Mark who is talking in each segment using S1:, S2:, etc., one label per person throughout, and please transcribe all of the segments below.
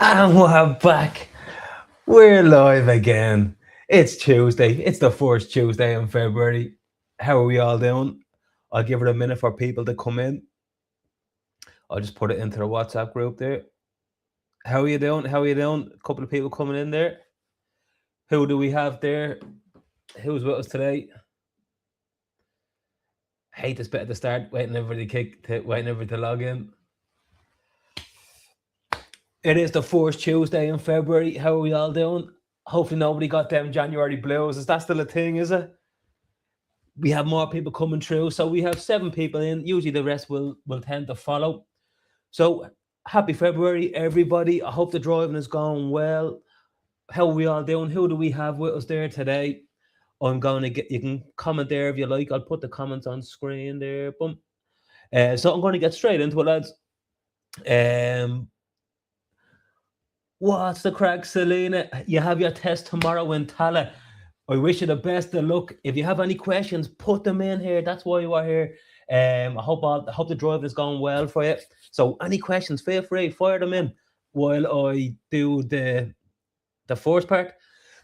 S1: And we're back. We're live again. It's Tuesday. It's the first Tuesday in February. How are we all doing? I'll give it a minute for people to come in. I'll just put it into the WhatsApp group there. How are you doing? How are you doing? A couple of people coming in there. Who do we have there? Who's with us today? Hate this bit at the start, waiting everybody waiting everybody to log in. It is the first Tuesday in February. How are we all doing? Hopefully nobody got them January blues. Is that still a thing, is it? We have more people coming through. So we have 7 people in. Usually the rest will tend to follow. So happy February, everybody. I hope the driving is going well. How are we all doing? Who do we have with us there today? I'm going to get, you can comment there if you like. I'll put the comments on screen there. Boom. So I'm going to get straight into it, lads. What's the crack, Selena? You have your test tomorrow in Tala. I wish you the best of luck. If you have any questions, put them in here. That's why you are here. I hope the drive is going well for you. So any questions, feel free, fire them in while I do the first part.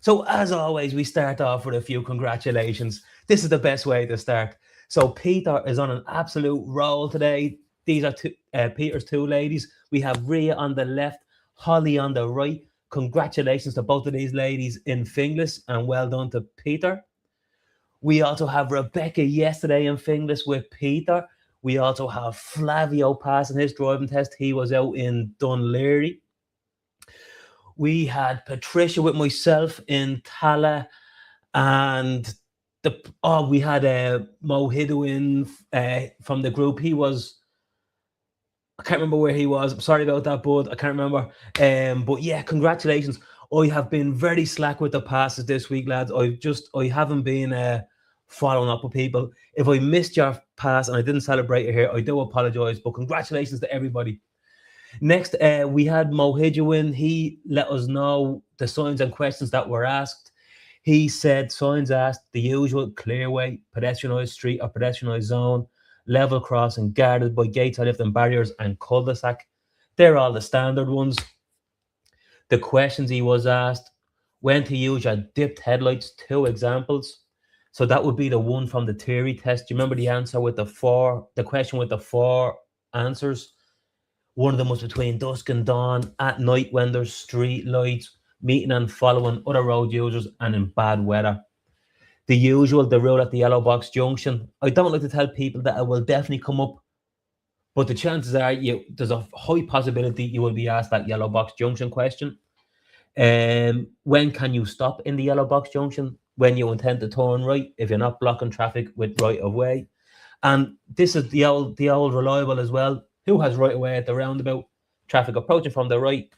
S1: So as always, we start off with a few congratulations. This is the best way to start. So Peter is on an absolute roll today. These are Peter's 2 ladies. We have Rhea on the left, Holly on the right. Congratulations to both of these ladies in Finglas, and well done to Peter. We also have Rebecca yesterday in Finglas with Peter. We also have Flavio passing his driving test. He was out in Dunleary. We had Patricia with myself in Tala, and we had Mo Hidu in from the group. I can't remember where he was. I'm sorry about that, bud. I can't remember. But yeah, congratulations. I have been very slack with the passes this week, lads. I haven't been following up with people. If I missed your pass and I didn't celebrate it here, I do apologize. But congratulations to everybody. Next, we had Mo Hidu. He let us know the signs and questions that were asked. He said signs asked the usual: clearway, pedestrianised street or pedestrianised zone, level crossing, guarded by gates or lifting barriers, and cul-de-sac. They're all the standard ones. The questions he was asked: when to use your dipped headlights, 2 examples. So that would be the one from the theory test. Do you remember the answer with the question with the 4 answers? One of them was between dusk and dawn, at night when there's street lights, meeting and following other road users, and in bad weather. The usual, the rule at the yellow box junction. I don't like to tell people that it will definitely come up, but the chances are there's a high possibility you will be asked that yellow box junction question. When can you stop in the yellow box junction? When you intend to turn right, if you're not blocking traffic with right of way. And this is the old reliable as well. Who has right of way at the roundabout? Traffic approaching from the right.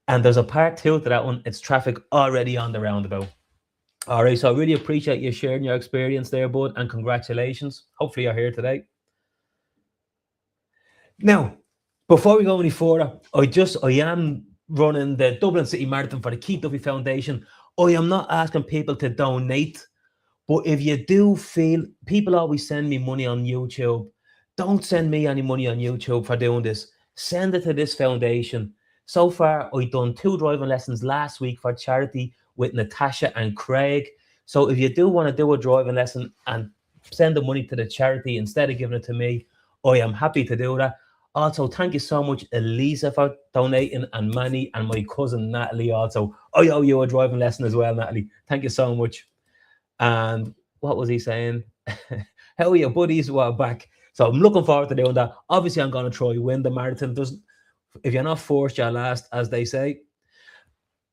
S1: And there's a part 2 to that one. It's traffic already on the roundabout. All right, so I really appreciate you sharing your experience there, bud, and congratulations. Hopefully you're here today. Now, before we go any further, I am running the Dublin City Marathon for the Keith Duffy Foundation. I am not asking people to donate, but if you do feel, people always send me money on YouTube. Don't send me any money on YouTube for doing this. Send it to this foundation. So far, I've done 2 driving lessons last week for charity with Natasha and Craig. So if you do want to do a driving lesson and send the money to the charity instead of giving it to me, I am happy to do that. Also, thank you so much, Elisa, for donating, and Manny, and my cousin Natalie also. I owe you a driving lesson as well, Natalie. Thank you so much. And what was he saying? How are your buddies? Well, back. So I'm looking forward to doing that. Obviously, I'm going to try win the marathon. If you're not forced, you're last, as they say.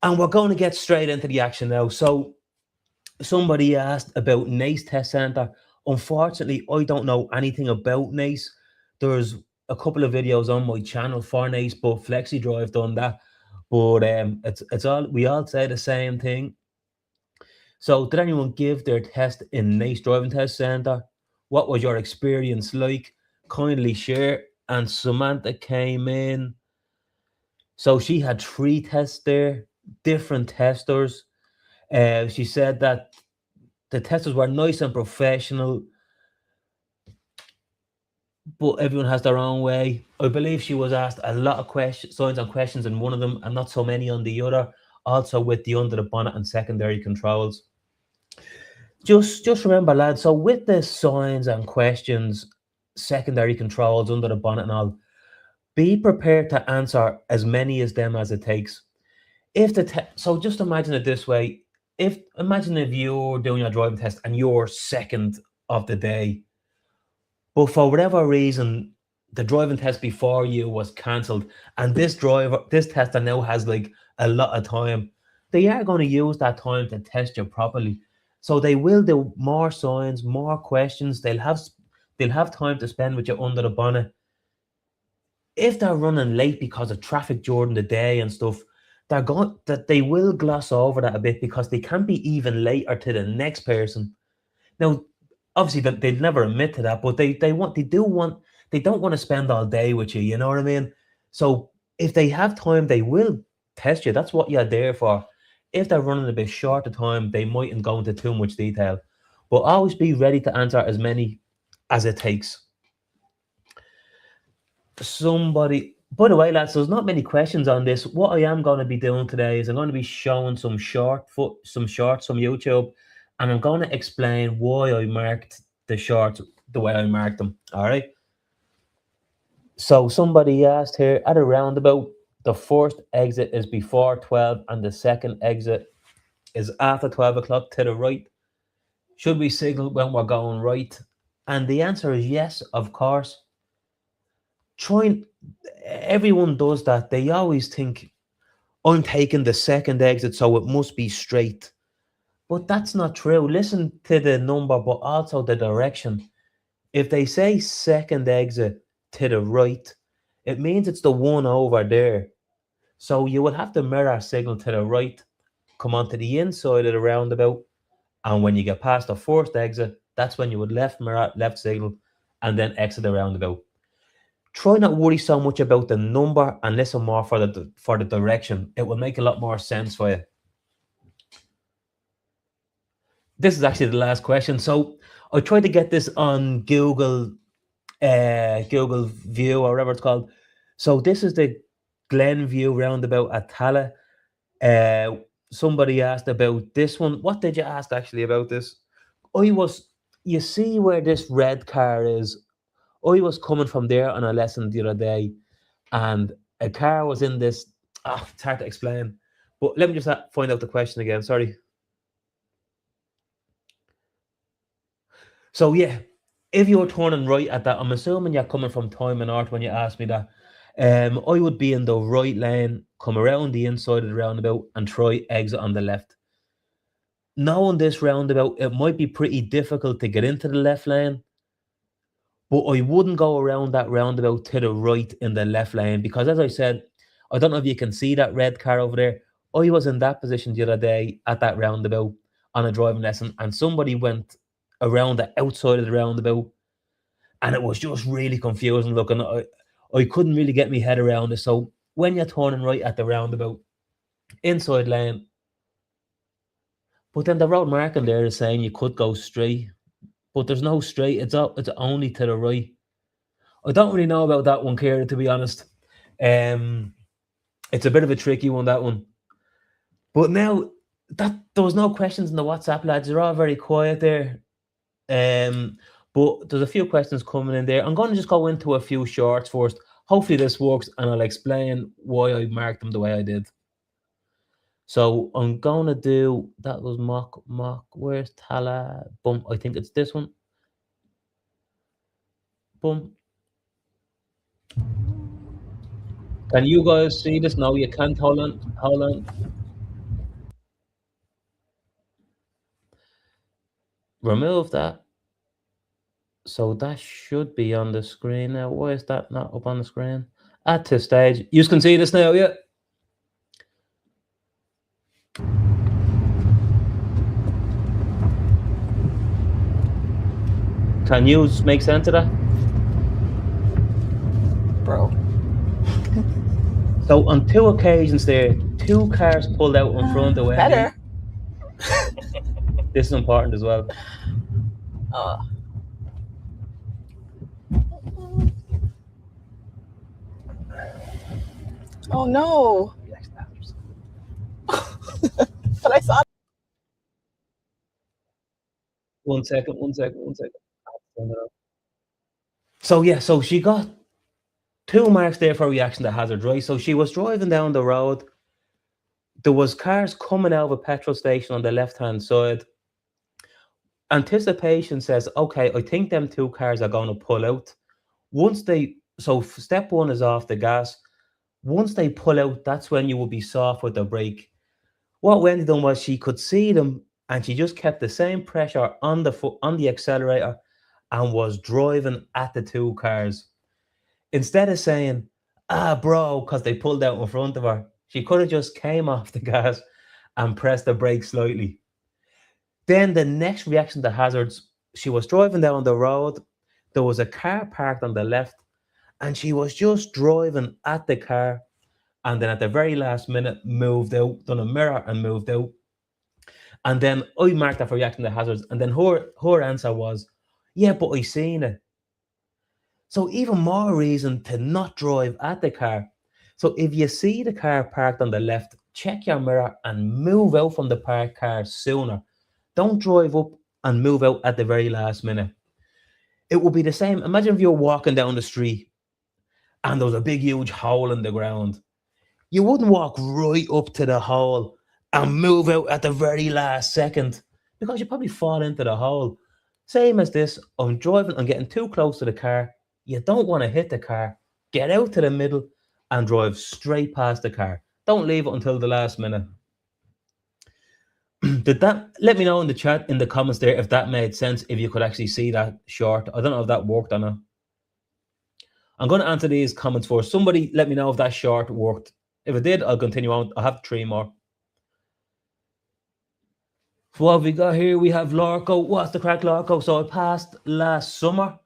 S1: And we're going to get straight into the action now. So somebody asked about NACE Test Centre. Unfortunately, I don't know anything about NACE. There's a couple of videos on my channel for NACE, but FlexiDrive done that. But it's all, we all say the same thing. So did anyone give their test in NACE Driving Test Centre? What was your experience like? Kindly share. And Samantha came in. So she had 3 tests there, different testers. She said that the testers were nice and professional. but everyone has their own way. I believe she was asked a lot of questions, signs and questions in one of them, and not so many on the other. Also with the under the bonnet and secondary controls. Just remember, lads. So with the signs and questions, secondary controls under the bonnet and all, be prepared to answer as many as them as it takes. If so, just imagine it this way: imagine if you're doing your driving test and you're second of the day, but for whatever reason, the driving test before you was cancelled, and this tester now has like a lot of time. They are going to use that time to test you properly, so they will do more signs, more questions. They'll have time to spend with you under the bonnet. If they're running late because of traffic during the day and stuff, they will gloss over that a bit because they can be even later to the next person. Now, obviously, they'd never admit to that, but they don't want to spend all day with you. You know what I mean? So if they have time, they will test you. That's what you're there for. If they're running a bit short of time, they mightn't go into too much detail. But always be ready to answer as many as it takes. By the way, lads, there's not many questions on this. What I am going to be doing today is I'm going to be showing some shorts from YouTube, and I'm going to explain why I marked the shorts the way I marked them. All right. So somebody asked here, at a roundabout, the first exit is before 12 and the second exit is after 12 o'clock to the right. Should we signal when we're going right? And the answer is yes, of course. Everyone does that. They always think, I'm taking the second exit, so it must be straight. But that's not true. Listen to the number, but also the direction. If they say second exit to the right, it means it's the one over there. So you will have to mirror signal to the right, come onto the inside of the roundabout, and when you get past the first exit, that's when you would left mirror, left signal, and then exit the roundabout. Try not worry so much about the number and listen more for the direction. It will make a lot more sense for you. This is actually the last question. So I tried to get this on Google View or whatever it's called. So this is the Glenview roundabout at Tala. Somebody asked about this one. What did you ask actually about this? You see where this red car is? I was coming from there on a lesson the other day, and a car was in this. It's hard to explain. But let me just find out the question again. Sorry. So yeah, if you're turning right at that, I'm assuming you're coming from Time and North when you asked me that. I would be in the right lane, come around the inside of the roundabout, and try exit on the left. Knowing this roundabout, it might be pretty difficult to get into the left lane, but I wouldn't go around that roundabout to the right in the left lane because, as I said, I don't know if you can see that red car over there. I was in that position the other day at that roundabout on a driving lesson, and somebody went around the outside of the roundabout, and it was just really confusing looking. I couldn't really get my head around it. So when you're turning right at the roundabout, inside lane, but then the road marking there is saying you could go straight, but there's no straight. It's only to the right. I don't really know about that one, Kira, to be honest. It's a bit of a tricky one, that one. But now that there was no questions in the WhatsApp, lads. They're all very quiet there. But there's a few questions coming in there. I'm going to just go into a few shorts first. Hopefully this works, and I'll explain why I marked them the way I did. So I'm going to do, that was mock, where's Tala? Boom, I think it's this one. Boom. Can you guys see this? No, you can't. Hold on. Remove that. So that should be on the screen now. Why is that not up on the screen? At this stage, you can see this now, yeah? Can you make sense of that?
S2: Bro.
S1: So on 2 occasions there, 2 cars pulled out in front of Wendy.
S2: Better.
S1: This is important as well.
S2: Oh no. But I saw.
S1: 1 second, 1 second, 1 second. So yeah, so she got 2 marks there for reaction to hazard, right? So she was driving down the road. There was cars coming out of a petrol station on the left hand side. Anticipation says, okay, I think them 2 cars are going to pull out. Once they, so step one is off the gas. Once they pull out, that's when you will be soft with the brake. What Wendy done was she could see them, and she just kept the same pressure on the foot on the accelerator, and was driving at the 2 cars. Instead of saying, ah, bro, because they pulled out in front of her, she could have just came off the gas and pressed the brake slightly. Then the next reaction to hazards, she was driving down the road. There was a car parked on the left, and she was just driving at the car. And then at the very last minute, moved out, done a mirror and moved out. And then I marked that for reacting to hazards. And then her answer was, yeah, but I seen it. So even more reason to not drive at the car. So if you see the car parked on the left, check your mirror and move out from the parked car sooner. Don't drive up and move out at the very last minute. It will be the same. Imagine if you're walking down the street and there's a big, huge hole in the ground. You wouldn't walk right up to the hole and move out at the very last second because you probably fall into the hole. Same as this, I'm driving, I'm getting too close to the car. You don't want to hit the car. Get out to the middle and drive straight past the car. Don't leave it until the last minute. Did that, let me know in the chat, in the comments there, if that made sense, if you could actually see that short. I don't know if that worked or not. I'm going to answer these comments first. Somebody let me know if that short worked. If it did, I'll continue on. I'll have 3 more. So what have we got here? We have Lorco. What's the crack, Lorco? So I passed last summer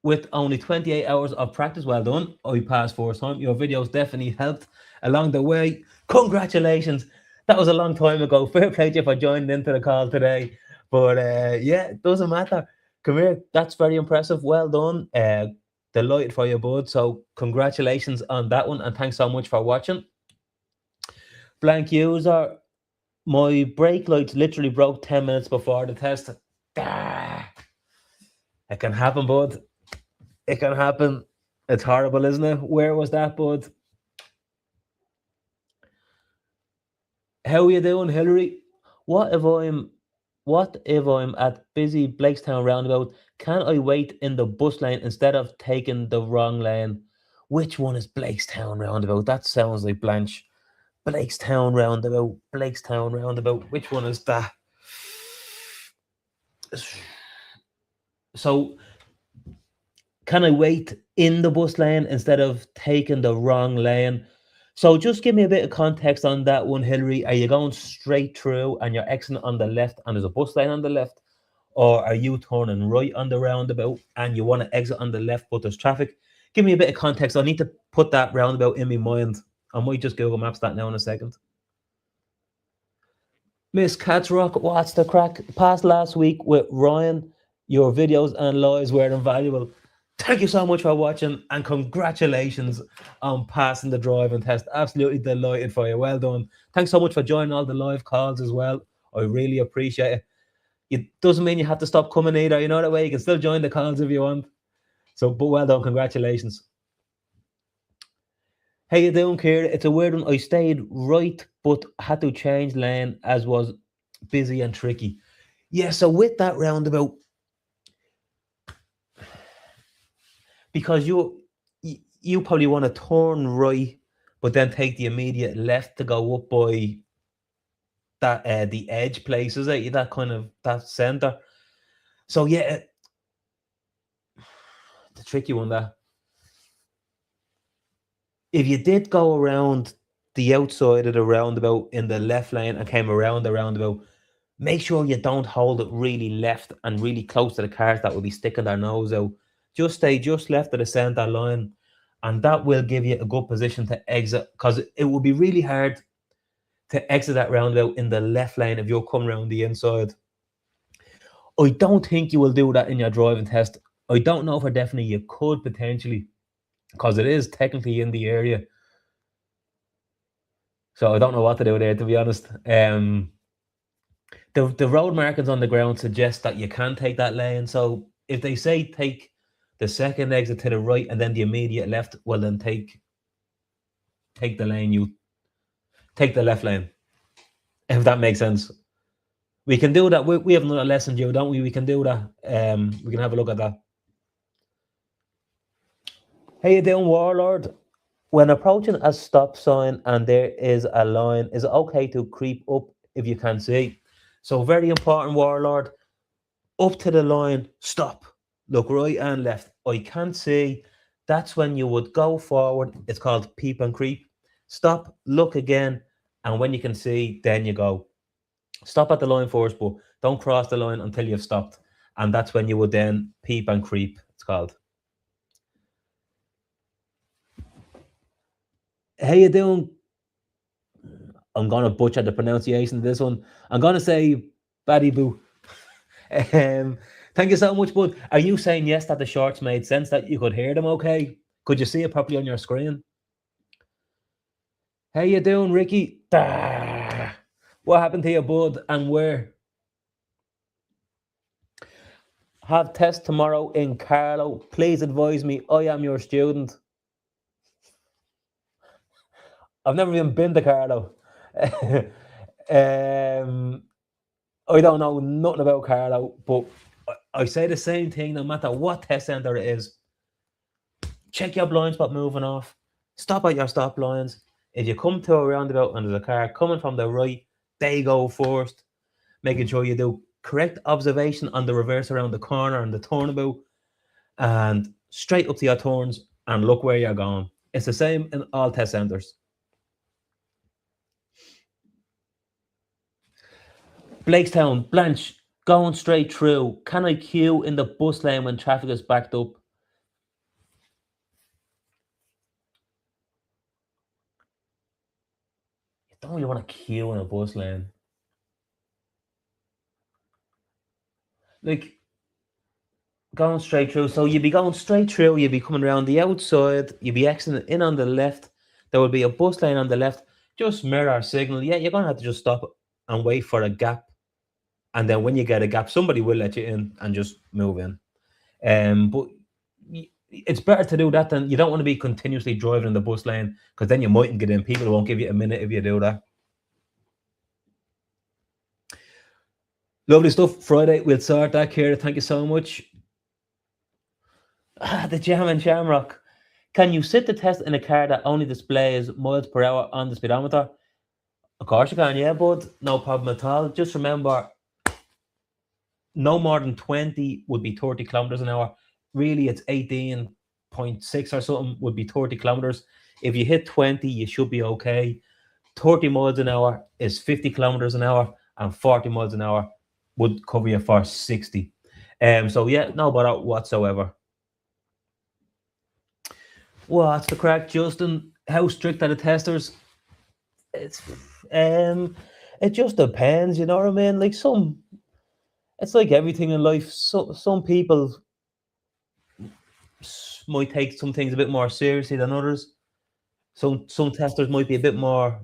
S1: with only 28 hours of practice. Well done. I passed first time. Your videos definitely helped along the way. Congratulations. That was a long time ago. Fair play to you for joining into the call today. But yeah, it doesn't matter. Come here. That's very impressive. Well done. Delighted for you, bud. So congratulations on that one. And thanks so much for watching. Blank user. My brake lights literally broke 10 minutes before the test. Ah, it can happen, bud. It can happen. It's horrible, isn't it? Where was that, bud? How are you doing, Hillary? What if I'm at busy Blakestown roundabout? Can I wait in the bus lane instead of taking the wrong lane? Which one is Blakestown roundabout? That sounds like Blanche. Blakestown roundabout. Blakestown roundabout. Which one is that? So can I wait in the bus lane instead of taking the wrong lane? So just give me a bit of context on that one, Hillary. Are you going straight through and you're exiting on the left and there's a bus lane on the left? Or are you turning right on the roundabout and you want to exit on the left but there's traffic? Give me a bit of context. I need to put that roundabout in my mind. I might just Google Maps that now in a second. Miss Catsrock, what's the crack? Past last week with Ryan, your videos and lives were invaluable. Thank you so much for watching and congratulations on passing the driving test. Absolutely delighted for you. Well done. Thanks so much for joining all the live calls as well. I really appreciate it. It doesn't mean you have to stop coming either. You know that way. You can still join the calls if you want. So, but well done. Congratulations. How you doing, Kira? It's a weird one. I stayed right, but had to change lane as was busy and tricky. Yeah, so with that roundabout, because you probably want to turn right, but then take the immediate left to go up by that the edge place, is it? That kind of that center. So yeah, the tricky one that if you did go around the outside of the roundabout in the left lane and came around the roundabout, make sure you don't hold it really left and really close to the cars that will be sticking their nose out. Just stay just left of the center line, and that will give you a good position to exit, because it will be really hard to exit that roundabout in the left lane if you're coming around the inside. I don't think you will do that in your driving test. I don't know for definitely you could potentially, because it is technically in the area. So I don't know what to do there, to be honest. The road markings on the ground suggest that you can take that lane. So if they say take the second exit to the right and then the immediate left, well then take the lane. You take the left lane, if that makes sense. We can do that. We have another lesson due, don't we? We can do that. We can have a look at that. How you doing, Warlord? When approaching a stop sign and there is a line, is it okay to creep up if you can see? So very important, Warlord. Up to the line, stop. Look right and left. I can't see. That's when you would go forward. It's called peep and creep. Stop, look again, and when you can see, then you go. Stop at the line first, but don't cross the line until you've stopped. And that's when you would then peep and creep, it's called. How you doing? I'm gonna butcher the pronunciation of this one. I'm gonna say Baddy Boo. Thank you so much, bud. Are you saying yes that the shorts made sense, that you could hear them okay? Could you see it properly on your screen? How you doing, Ricky? What happened to your bud and where? Have test tomorrow in Carlo. Please advise me. I am your student. I've never even been to Carlo. I don't know nothing about Carlo, but I say the same thing no matter what test centre it is. Check your blind spot moving off. Stop at your stop lines. If you come to a roundabout and there's a car coming from the right, they go first. Making sure you do correct observation on the reverse around the corner and the turnabout, and straight up to your turns and look where you're going. It's the same in all test centres. Blakestown, Blanche, going straight through. Can I queue in the bus lane when traffic is backed up? You don't really want to queue in a bus lane. Like, going straight through. So you'd be going straight through, you'd be coming around the outside, you'd be exiting in on the left. There will be a bus lane on the left. Just mirror signal. Yeah, you're going to have to just stop and wait for a gap. And then when you get a gap, somebody will let you in and just move in. But it's better to do that than, you don't want to be continuously driving in the bus lane, because then you mightn't get in. People won't give you a minute if you do that. Lovely stuff. Friday, we'll sort that, Kira. Thank you so much. The Jam and Shamrock. Can you sit the test in a car that only displays miles per hour on the speedometer? Of course you can, yeah, bud. No problem at all. Just remember, no more than 20 would be 30 kilometers an hour. Really, it's 18.6 or something would be 30 kilometers. If you hit 20, you should be okay. 30 miles an hour is 50 kilometers an hour, and 40 miles an hour would cover you for 60. So yeah, no bother whatsoever. What's the crack, Justin? How strict are the testers? It's it just depends, you know what I mean? Like, it's like everything in life. Some people might take some things a bit more seriously than others. Some testers might be a bit more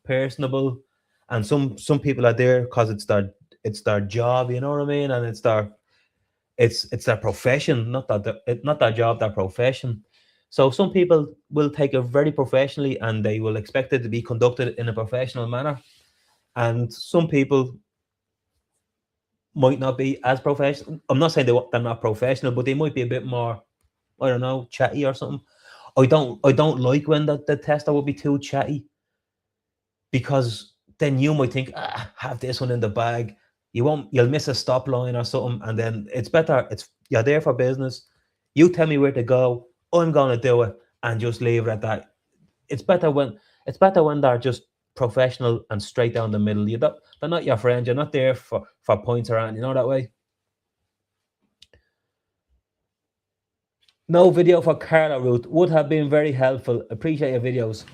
S1: personable, and some people are there because it's their job, you know what I mean? And it's their profession, not their job, their profession. So some people will take it very professionally and they will expect it to be conducted in a professional manner. And some people might not be as professional. I'm not saying they're not professional, but they might be a bit more, I don't know, chatty or something. I don't like when the tester will be too chatty, because then you might think, have this one in the bag. You'll miss a stop line or something, and then it's better. You're there for business. You tell me where to go. I'm gonna do it, and just leave it at that. It's better when they're just professional and straight down the middle. They're not your friend. You're not there for points around. You know that way. No video for Carlo route would have been very helpful. Appreciate your videos.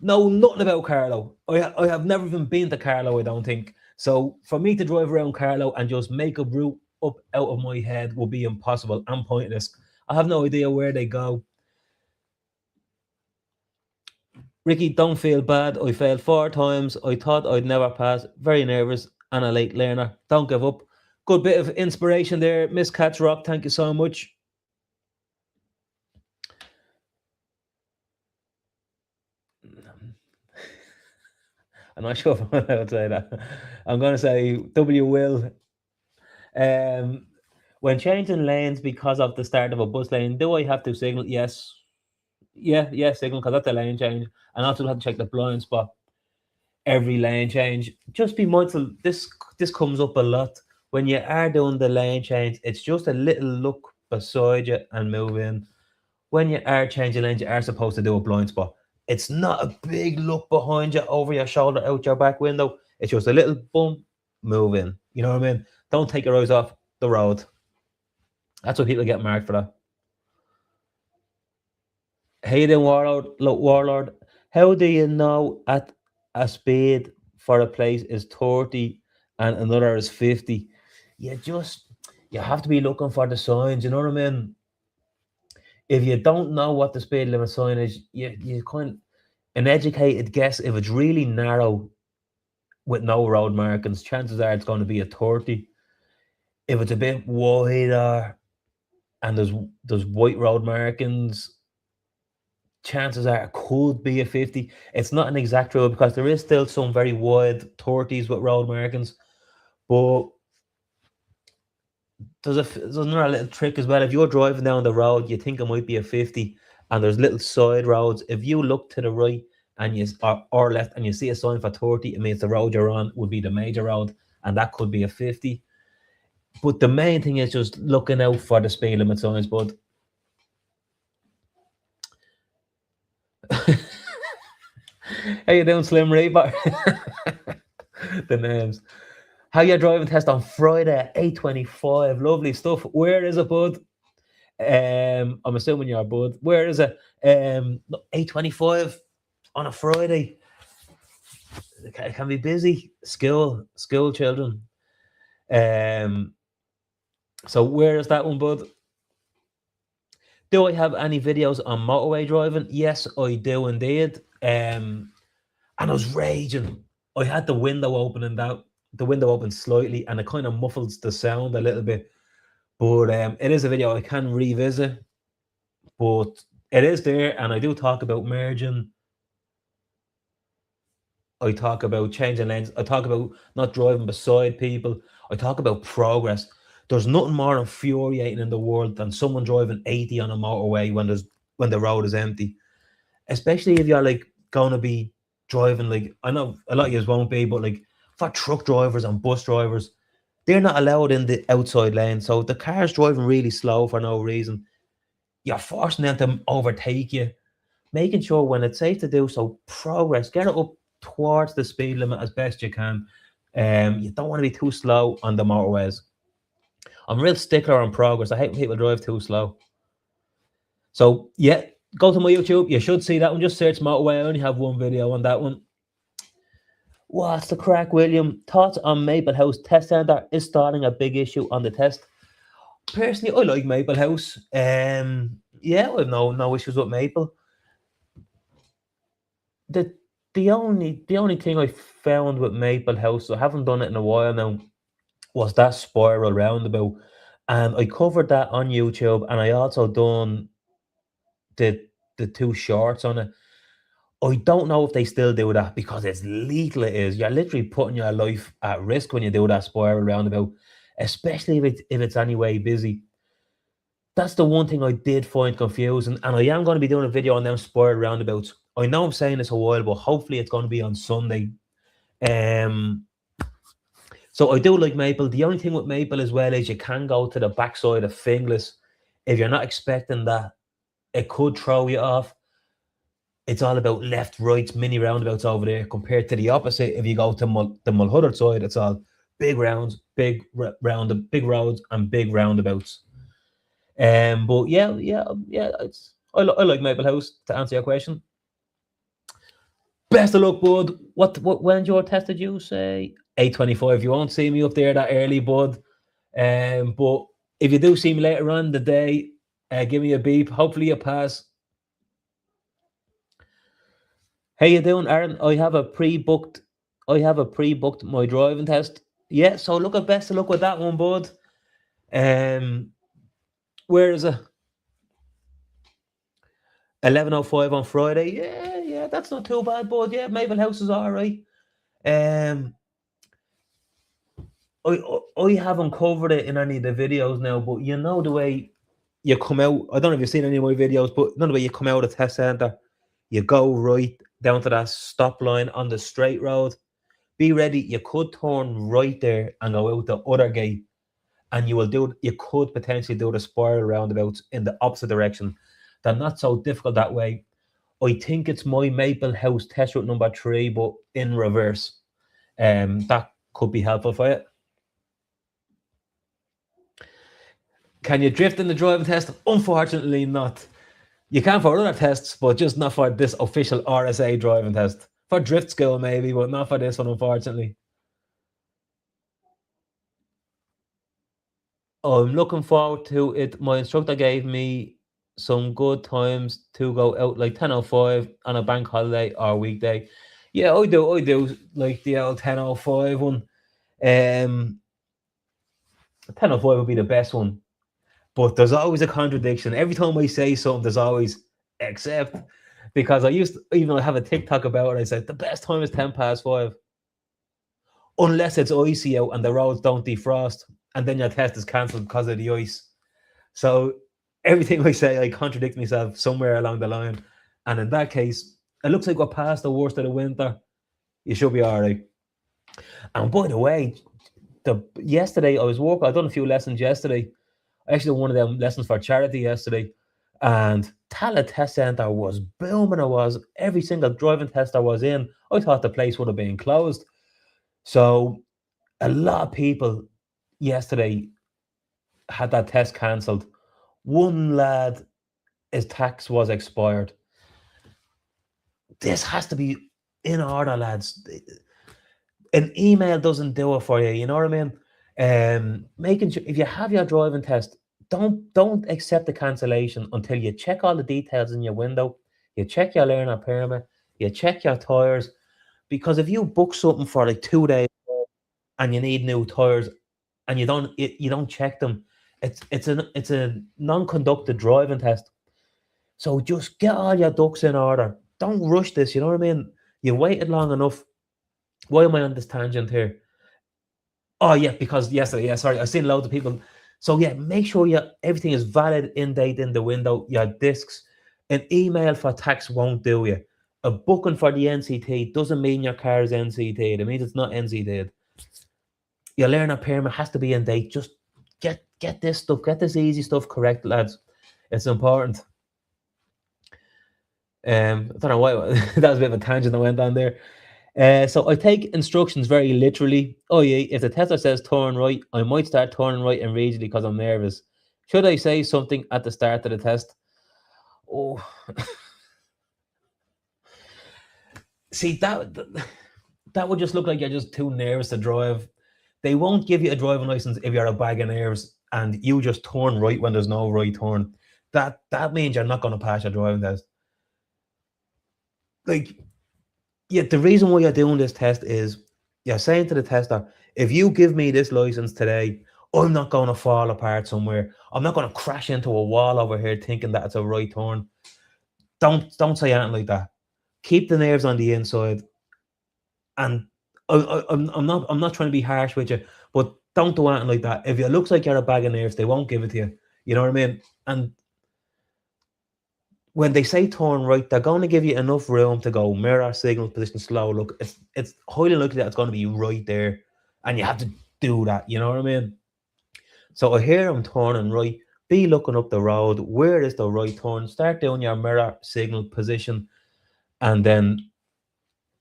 S1: Know nothing about Carlo. I have never even been to Carlo, I don't think. So for me to drive around Carlo and just make a route up out of my head would be impossible and pointless. I have no idea where they go. Ricky, don't feel bad. I failed 4 times. I thought I'd never pass. Very nervous and a late learner. Don't give up. Good bit of inspiration there. Miss Catch Rock, thank you so much. I'm not sure if I'm allowed to say that. I'm going to say W Will. Um, when changing lanes because of the start of a bus lane, do I have to signal? Yes. Yeah, signal because that's a lane change. And also have to check the blind spot every lane change. Just be mindful. This comes up a lot when you are doing the lane change. It's just a little look beside you and move in. When you are changing lanes, you are supposed to do a blind spot. It's not a big look behind you, over your shoulder, out your back window. It's just a little bump, move in. You know what I mean? Don't take your eyes off the road. That's what people get marked for that. Hayden Warlord, look, Warlord, how do you know at a speed for a place is 30 and another is 50? You just, you have to be looking for the signs, you know what I mean? If you don't know what the speed limit sign is, you kind an educated guess. If it's really narrow with no road markings, chances are it's going to be a 30. If it's a bit wider and there's white road markings, chances are it could be a 50. It's not an exact rule because there is still some very wide 30s with road markings. But there's another little trick as well. If you're driving down the road, you think it might be a 50, and there's little side roads. If you look to the right and or left and you see a sign for 30, it means the road you're on would be the major road, and that could be a 50. But the main thing is just looking out for the speed limit signs, bud. How you doing, Slim Reaper? The names. How you driving test on Friday at 8:25. Lovely stuff. Where is it, bud? I'm assuming you're bud. Where is it? 8:25 on a Friday. It can be busy. School children. Um, so where is that one, bud? Do I have any videos on motorway driving? Yes, I do indeed. And I was raging. I had the window open and that the window open slightly, and it kind of muffles the sound a little bit. But it is a video I can revisit. But it is there, and I do talk about merging. I talk about changing lanes. I talk about not driving beside people. I talk about progress. There's nothing more infuriating in the world than someone driving 80 on a motorway when the road is empty. Especially if you're like going to be driving, like, I know a lot of you won't be, but like for truck drivers and bus drivers, they're not allowed in the outside lane. So the car's driving really slow for no reason. You're forcing them to overtake you, making sure when it's safe to do so, progress, get it up towards the speed limit as best you can. You don't want to be too slow on the motorways. I'm a real stickler on progress. I hate when people drive too slow. So yeah, go to my YouTube. You should see that one. Just search motorway. I only have one video on that one. What's the crack, William? Thoughts on Maple House Test Centre is starting a big issue on the test. Personally, I like Maple House. Yeah, I have no issues with Maple. The the only thing I found with Maple House, I haven't done it in a while now, was that spiral roundabout, and I covered that on YouTube, and I also done the two shorts on it. I don't know if they still do that because it's lethal. It is. You're literally putting your life at risk when you do that spiral roundabout, especially if it's anyway busy. That's the one thing I did find confusing, and I am going to be doing a video on them spiral roundabouts. I know I'm saying this a while, but hopefully it's going to be on Sunday. Um, so I do like Maple. The only thing with Maple as well is you can go to the backside of Finglas. If you're not expecting that, it could throw you off. It's all about left, rights, mini roundabouts over there compared to the opposite. If you go to the Mulhuddard side, it's all big rounds, big roads, and big roundabouts. But yeah. I like Maple House, to answer your question. Best of luck, bud. When's your test? Did you say 8:25? You won't see me up there that early, bud. But if you do see me later on the day, give me a beep. Hopefully you pass. How you doing, Aaron? I have a pre-booked my driving test. Yeah, so look at best of luck with that one, bud. Um, where is it? 11:05 on Friday. Yeah, yeah, that's not too bad, bud. Yeah, Maple House is all right. Um, I haven't covered it in any of the videos now, but you know the way you come out. I don't know if you've seen any of my videos, but you know the way you come out of the test center, you go right down to that stop line on the straight road. Be ready. You could turn right there and go out the other gate, and you will do. You could potentially do the spiral roundabouts in the opposite direction. They're not so difficult that way. I think it's my Maple House test route number 3, but in reverse. That could be helpful for you. Can you drift in the driving test? Unfortunately, not. You can for other tests, but just not for this official RSA driving test. For drift school, maybe, but not for this one, unfortunately. I'm looking forward to it. My instructor gave me some good times to go out, like 10:05 on a bank holiday or weekday. Yeah, I do like the old 10:05 one. 10:05 would be the best one, but there's always a contradiction. Every time I say something, there's always except, because I used to, even though I have a TikTok about it, I said the best time is 5:10, unless it's icy out and the roads don't defrost, and then your test is cancelled because of the ice. So everything I say, I contradict myself somewhere along the line. And in that case, it looks like we're past the worst of the winter. You should be all right. And by the way, yesterday I was working. I done a few lessons yesterday. I actually done one of them lessons for charity yesterday. And Tala Test Centre was booming. It was every single driving test I was in. I thought the place would have been closed. So a lot of people yesterday had that test cancelled. One lad, his tax was expired. This has to be in order, lads. An email doesn't do it for you. You know what I mean? Making sure if you have your driving test, don't accept the cancellation until you check all the details in your window. You check your learner permit. You check your tires, because if you book something for like 2 days and you need new tires and you don't check them, it's a non-conducted driving test. So just get all your ducks in order. Don't rush this. You know what I mean? You waited long enough. Why am I on this tangent here? Oh yeah, because yesterday, yeah, sorry, I've seen loads of people. So yeah, make sure everything is valid, in date in the window. Your discs, an email for tax won't do you. A booking for the NCT doesn't mean your car is NCT. It means it's not NCT. Your learner permit has to be in date. Just get this stuff, get this easy stuff correct, lads. It's important. I don't know why that was a bit of a tangent I went on there. So I take instructions very literally. Oh yeah, if the tester says turn right, I might start turning right immediately because I'm nervous. Should I say something at the start of the test? Oh, see that would just look like you're just too nervous to drive. They won't give you a driving license if you're a bag of nerves and you just turn right when there's no right turn. That means you're not going to pass your driving test. Like, yeah, the reason why you're doing this test is you're saying to the tester, if you give me this license today, I'm not going to fall apart somewhere. I'm not going to crash into a wall over here thinking that it's a right turn. Don't say anything like that. Keep the nerves on the inside. And I'm not trying to be harsh with you, but don't do anything like that. If it looks like you're a bag of nerves, they won't give it to you. You know what I mean? And when they say turn right, they're going to give you enough room to go mirror, signal, position, slow. Look, it's highly likely that it's going to be right there, and you have to do that. You know what I mean? So I hear them turning right. Be looking up the road. Where is the right turn? Start doing your mirror, signal, position, and then.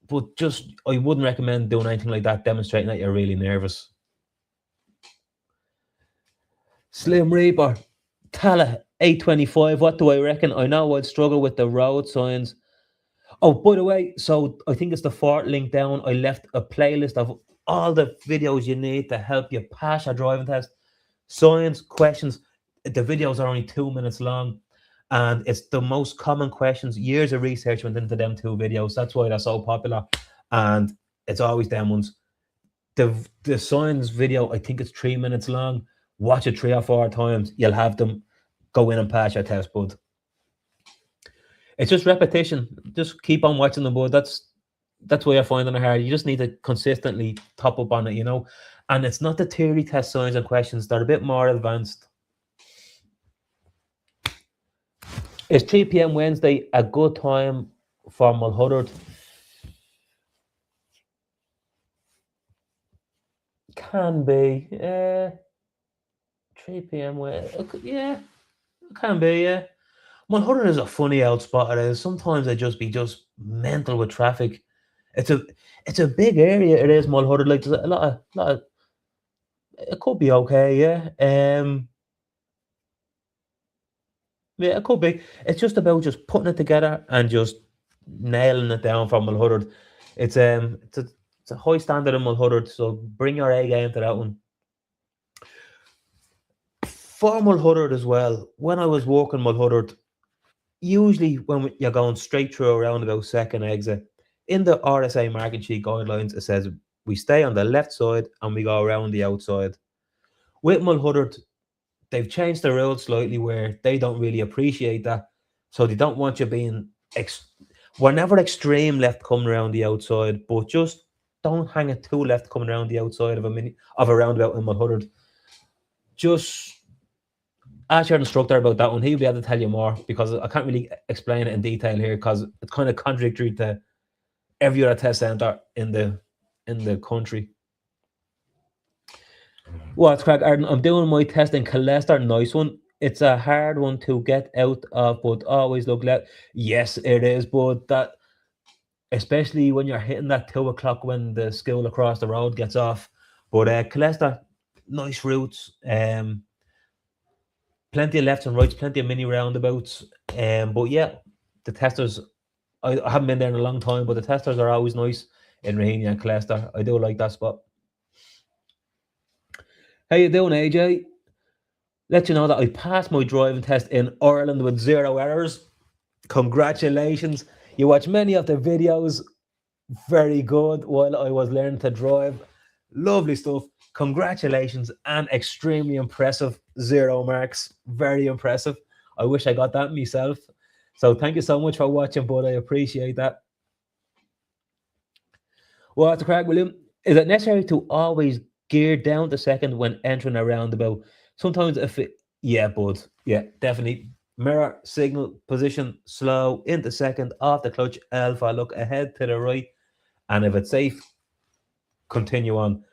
S1: But just, I wouldn't recommend doing anything like that, demonstrating that you're really nervous. Slim Reaper, Tala 825. What do I reckon? I know I'd struggle with the road signs. Oh, by the way, so I think it's the fourth link down. I left a playlist of all the videos you need to help you pass your driving test. Signs, questions. The videos are only 2 minutes long. And it's the most common questions. Years of research went into them 2 videos. That's why they're so popular. And it's always them ones. The science video, I think it's 3 minutes long. Watch it 3 or 4 times. You'll have them go in and pass your test, bud. It's just repetition. Just keep on watching them, bud. That's why I find it hard. You just need to consistently top up on it, And it's not the theory test signs and questions. They're a bit more advanced. Is 3 p.m. Wednesday a good time for Mulhuddard? Can be. 3 p.m. Yeah, it can be, yeah. Mulhuddard is a funny old spot. It is. Sometimes it just be mental with traffic. It's a big area. It is Mulhuddard. Like there's a lot of. It could be okay, yeah. Yeah, it could be. It's just about just putting it together and just nailing it down for Mulhuddard. It's a high standard in Mulhuddard, so bring your A game to that one. For Mulhuddard as well, when I was walking Mulhuddard, usually when you're going straight through a roundabout second exit, in the RSA marking sheet guidelines, it says we stay on the left side and we go around the outside. With Mulhuddard, they've changed the rules slightly where they don't really appreciate that. So they don't want you being... We're never extreme left coming around the outside, but just don't hang it too left coming around the outside of a roundabout in Mulhuddard. Just ask your instructor about that one. He'll be able to tell you more, because I can't really explain it in detail here because it's kind of contradictory to every other test centre in the country. What's crack, Arden? I'm doing my test in Leicester. Nice one. It's a hard one to get out of, but always look left. Yes, it is, but that, especially when you're hitting that 2 o'clock when the school across the road gets off. But Leicester, nice routes. Plenty of lefts and rights, plenty of mini roundabouts. But yeah, the testers, I haven't been there in a long time, but the testers are always nice in Rahenia and Leicester. I do like that spot. How you doing, AJ? Let you know that I passed my driving test in Ireland with 0 errors. Congratulations. You watched many of the videos. Very good while I was learning to drive. Lovely stuff. Congratulations, and extremely impressive. 0 marks. Very impressive. I wish I got that myself. So thank you so much for watching, bud. I appreciate that. What's the crack, William? Is it necessary to always gear down to second when entering a roundabout? Sometimes yeah, bud. Yeah, definitely. Mirror, signal, position, slow, into second, off the clutch, alpha, look ahead to the right. And if it's safe, continue on.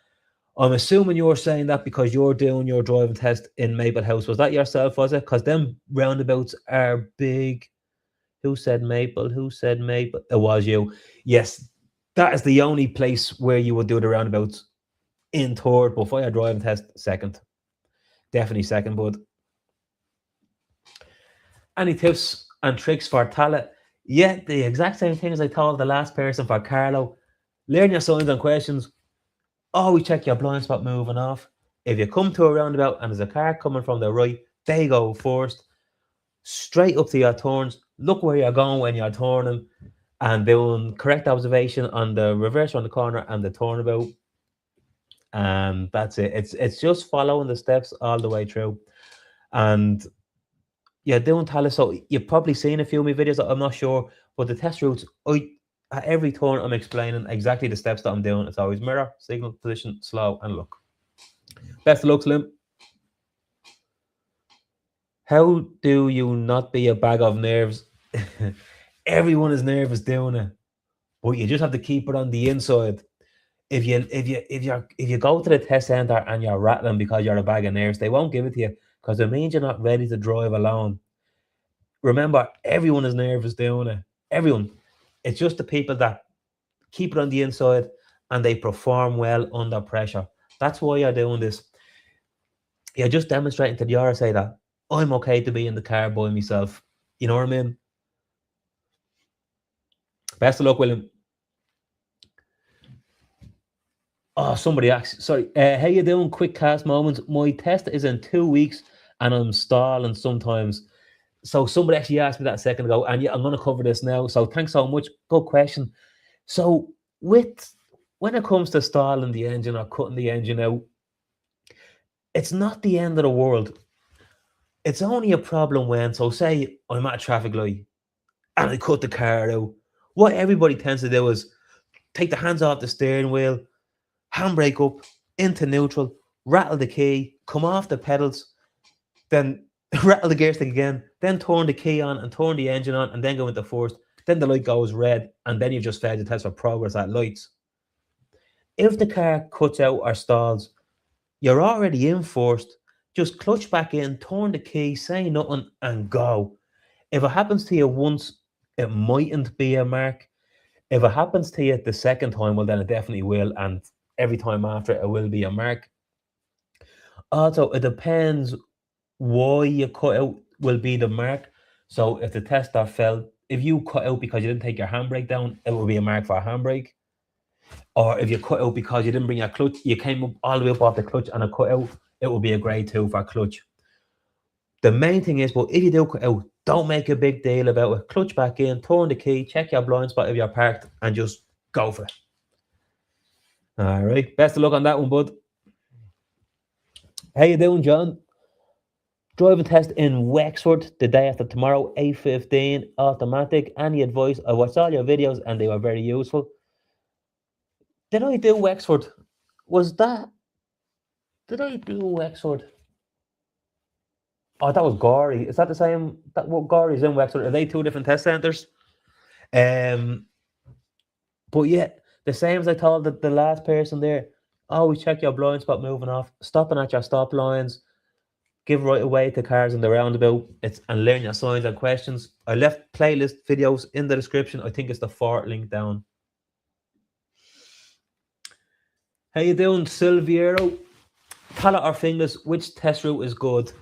S1: I'm assuming you're saying that because you're doing your driving test in Maple House. Was that yourself, was it? Because them roundabouts are big. Who said Maple? Who said Maple? It was you. Yes, that is the only place where you would do the roundabouts in third, but for your driving test, second. Definitely second, bud. Any tips and tricks for Tala? Yeah, the exact same thing as I told the last person for Carlo. Learn your signs and questions. Always check your blind spot moving off. If you come to a roundabout and there's a car coming from the right, they go first. Straight up to your turns. Look where you're going when you're turning, and doing correct observation on the reverse around the corner and the turnabout. And that's it. It's just following the steps all the way through. And yeah, doing Talis. So you've probably seen a few of my videos. I'm not sure, but the test routes, at every turn I'm explaining exactly the steps that I'm doing. It's always mirror, signal, position, slow, and look. Best of luck, Slim. How do you not be a bag of nerves? Everyone is nervous doing it, but you just have to keep it on the inside. If you go to the test center and you're rattling because you're a bag of nerves, they won't give it to you, because it means you're not ready to drive alone. Remember, everyone is nervous doing it. Everyone. It's just the people that keep it on the inside and they perform well under pressure. That's why you're doing this. You're just demonstrating to the RSA that I'm okay to be in the car by myself. You know what I mean? Best of luck, William. Oh, somebody asked. Sorry. How you doing? Quick cast moments. My test is in 2 weeks and I'm stalling sometimes. So somebody actually asked me that a second ago, and yeah, I'm going to cover this now. So thanks so much. Good question. So with when it comes to stalling the engine or cutting the engine out, it's not the end of the world. It's only a problem when, so say I'm at a traffic light and I cut the car out. What everybody tends to do is take the hands off the steering wheel, handbrake up into neutral, rattle the key, come off the pedals, then rattle the gear stick again, then turn the key on and turn the engine on, and then go into first. Then the light goes red, and then you've just failed to test for progress at lights. If the car cuts out or stalls, you're already in first. Just clutch back in, turn the key, say nothing, and go. If it happens to you once, it mightn't be a mark. If it happens to you the second time, well, then it definitely will, and every time after it will be a mark. Also, it depends why you cut out will be the mark. So if the tester fell, if you cut out because you didn't take your handbrake down, it will be a mark for a handbrake. Or if you cut out because you didn't bring your clutch, you came up all the way up off the clutch and it cut out, it will be a grade 2 for clutch. The main thing is, but if you do cut out, don't make a big deal about it. Clutch back in, turn the key, check your blind spot if you're parked, and just go for it. All right. Best of luck on that one, bud. How you doing, John? Driving test in Wexford the day after tomorrow, 8:15, automatic. Any advice? I watched all your videos and they were very useful. Did I do Wexford? Was that? Did I do Wexford? Oh, that was Gory. Is that the same? That what Gory's in Wexford? Are they two different test centres? Um, but yeah, the same as I told the last person there. Always check your blind spot moving off, stopping at your stop lines, give right away to cars in the roundabout, and learn your signs and questions. I left playlist videos in the description. I think it's the fourth link down. How you doing, Silviero? Pallet or Finglas, which test route is good?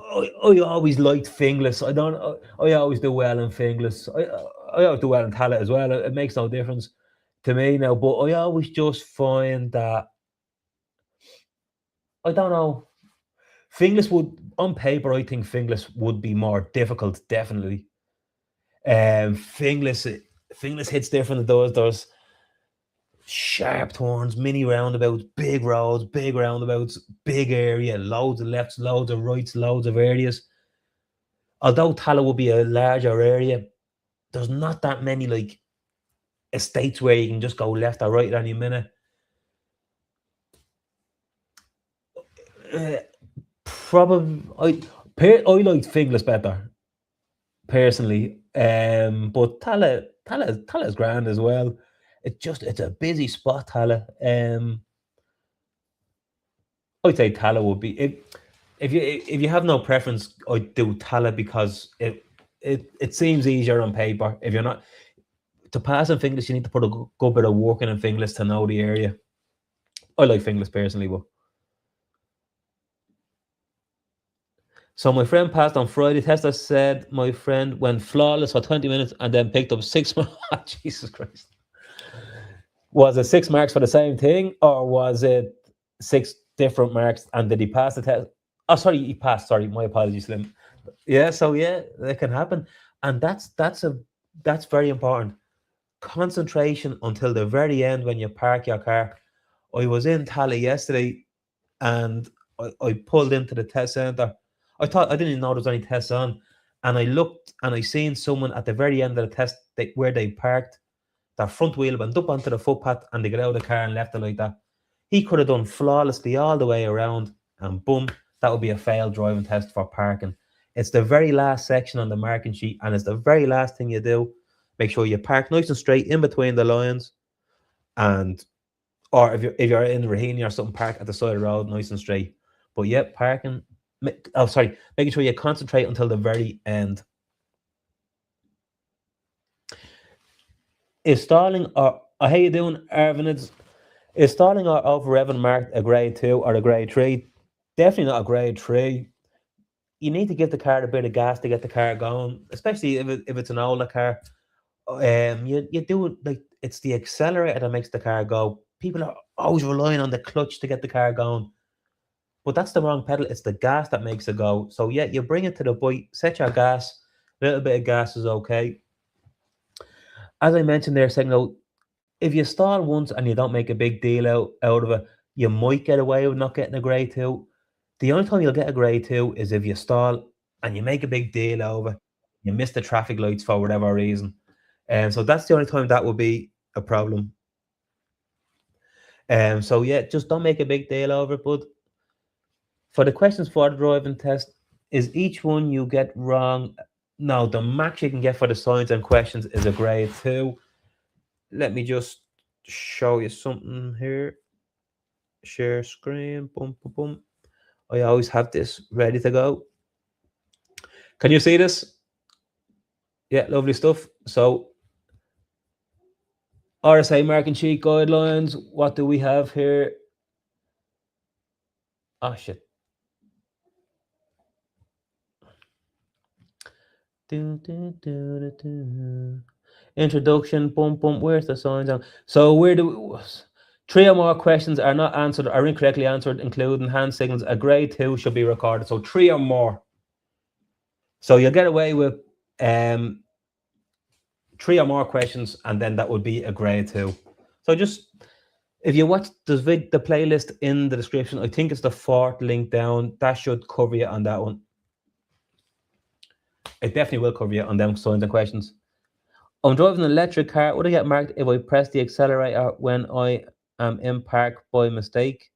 S1: I always liked Finglas. I always do well in Finglas. I always do well in Talent as well. It makes no difference to me now. But I always just find that I don't know. Finglas would, on paper, I think Finglas would be more difficult, definitely. Finglas hits different. There's sharp turns, mini roundabouts, big roads, big roundabouts, big area, loads of lefts, loads of rights, loads of areas. Although Tala will be a larger area, there's not that many like estates where you can just go left or right at any minute. Probably, I like Finglas better personally. But Tala's grand as well. It's a busy spot, Tala. I'd say Tala would be if you have no preference, I'd do Tala because it seems easier on paper. If you're not to pass in Finglas, you need to put a good bit of work in Finglas to know the area. I like Finglas personally, but so my friend passed on Friday. Tester said my friend went flawless for 20 minutes and then picked up 6 marks. Jesus Christ. Was it 6 marks for the same thing or was it 6 different marks and did he pass the test? Oh, sorry, he passed. Sorry, my apologies, Slim. Yeah, so yeah, that can happen. And that's very important. Concentration until the very end when you park your car. I was in Tally yesterday and I pulled into the test centre. I didn't even know there was any tests on. And I looked and I seen someone at the very end of the test where they parked, their front wheel went up onto the footpath and they got out of the car and left it like that. He could have done flawlessly all the way around and boom, that would be a failed driving test for parking. It's the very last section on the marking sheet and it's the very last thing you do. Make sure you park nice and straight in between the lines, and or if you're in Raheny or something, park at the side of the road nice and straight. But yeah, parking. Oh, sorry, making sure you concentrate until the very end. Is stalling or how you doing, Arvin? Is stalling or over revving marked a grade 2 or a grade 3? Definitely not a grade 3. You need to give the car a bit of gas to get the car going, especially if it's an older car. You do it like it's the accelerator that makes the car go. People are always relying on the clutch to get the car going. but that's the wrong pedal. It's the gas that makes it go. So yeah, you bring it to the bike, set your gas. A little bit of gas is okay. As I mentioned there, saying no, if you stall once and you don't make a big deal out of it, you might get away with not getting a grade two. The only time you'll get a grade two is if you stall and you make a big deal over it. You miss the traffic lights for whatever reason. And so that's the only time that would be a problem. So yeah, just don't make a big deal over it. But for the questions for the driving test, is each one you get wrong? No, the max you can get for the science and questions is a grade two. Let me just show you something here. Share screen. Boom, boom, boom. I always have this ready to go. Can you see this? Yeah, lovely stuff. So, RSA marking sheet guidelines. What do we have here? Oh, shit. Introduction. Boom, boom. Where's the signs on? So, where do we. Three or more questions are not answered or incorrectly answered, including hand signals. A grade two should be recorded. So, three or more. So, you'll get away with three or more questions, and then that would be a grade two. So just if you watch the playlist in the description, I think it's the fourth link down. That should cover you on that one. It definitely will cover you on them signs and questions. I'm driving an electric car. Would I get marked if I press the accelerator when I am in park by mistake?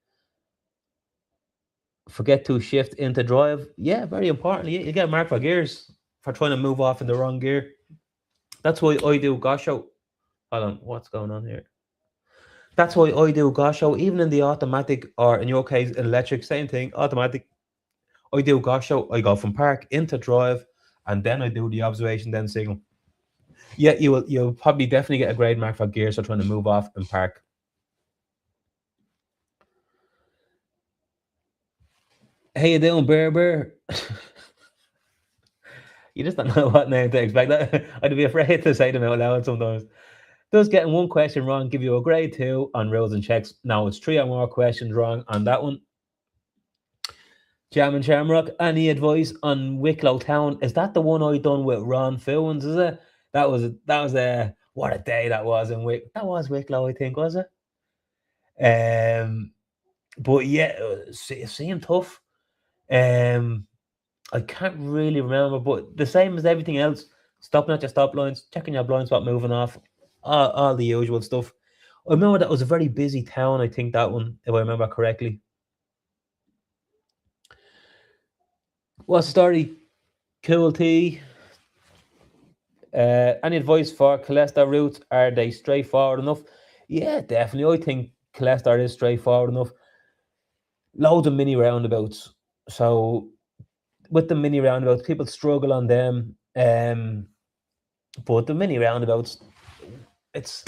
S1: Forget to shift into drive. Yeah, very importantly, you get marked for gears for trying to move off in the wrong gear. That's why I do Gosho. Hold on, what's going on here? That's why I do Gosho, even in the automatic, or in your case, electric, same thing, automatic. I do Gosho. I go from park into drive, and then I do the observation, then signal. Yeah, you'll probably definitely get a grade mark for gears for trying to move off and park. How you doing, Bear Bear? You just don't know what name to expect. I'd be afraid to say them out loud sometimes. Does getting one question wrong give you a grade two on rules and checks? No, it's three or more questions wrong on that one. Jam and Shamrock, any advice on Wicklow Town? Is that the one I done with Ron Fewens, is it? That was a what a day that was in that was Wicklow, I think, was it? But yeah, it seemed tough. I can't really remember, but the same as everything else, stopping at your stop lines, checking your blind spot, moving off, all the usual stuff. I remember that was a very busy town, I think that one, if I remember correctly. What's the story? Cool T. Any advice for Calesta routes? Are they straightforward enough? Yeah, definitely. I think Calesta is straightforward enough. Loads of mini roundabouts. So with the mini roundabouts, people struggle on them. But the mini roundabouts, it's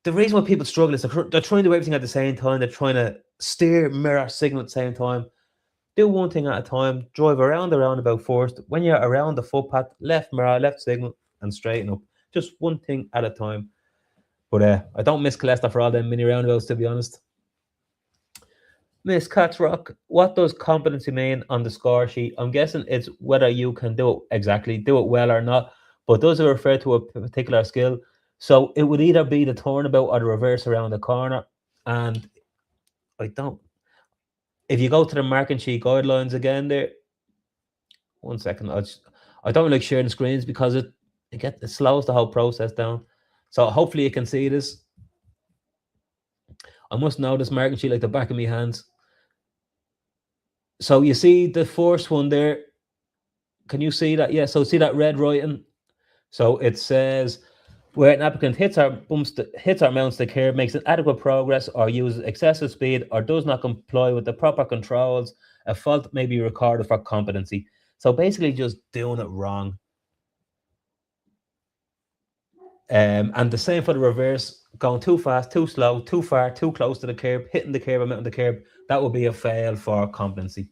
S1: the reason why people struggle is they're trying to do everything at the same time. They're trying to steer, mirror, signal at the same time. Do one thing at a time. Drive around the roundabout first. When you're around the footpath, left mirror, left signal, and straighten up. Just one thing at a time. But I don't miss Calesta for all them mini roundabouts, to be honest. Miss Cats Rock, what does competency mean on the score sheet? I'm guessing it's whether you can do it exactly, do it well or not. But does it refer to a particular skill? So it would either be the turnabout or the reverse around the corner. And I don't. If you go to the marking sheet guidelines again, there. 1 second. I don't like sharing screens because it slows the whole process down. So hopefully you can see this. I must know this marking sheet like the back of my hands. So you see the first one there. Can you see that? Yeah. So see that red writing. So it says where an applicant hits or mounts the curb, makes inadequate progress, or uses excessive speed, or does not comply with the proper controls, a fault may be recorded for competency. So basically, just doing it wrong. And the same for the reverse, going too fast, too slow, too far, too close to the curb, hitting the curb, and mounting the curb. That would be a fail for competency.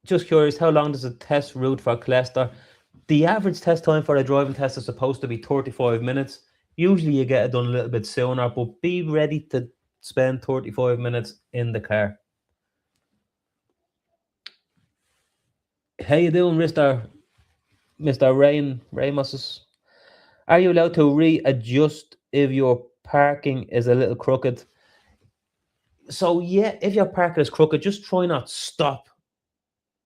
S1: Just curious, how long does a test route for Calesta? The average test time for a driving test is supposed to be 35 minutes. Usually you get it done a little bit sooner, but be ready to spend 35 minutes in the car. How you doing, Mr. Ramos? Are you allowed to readjust if your parking is a little crooked? So yeah, if your parking is crooked, just try not stop,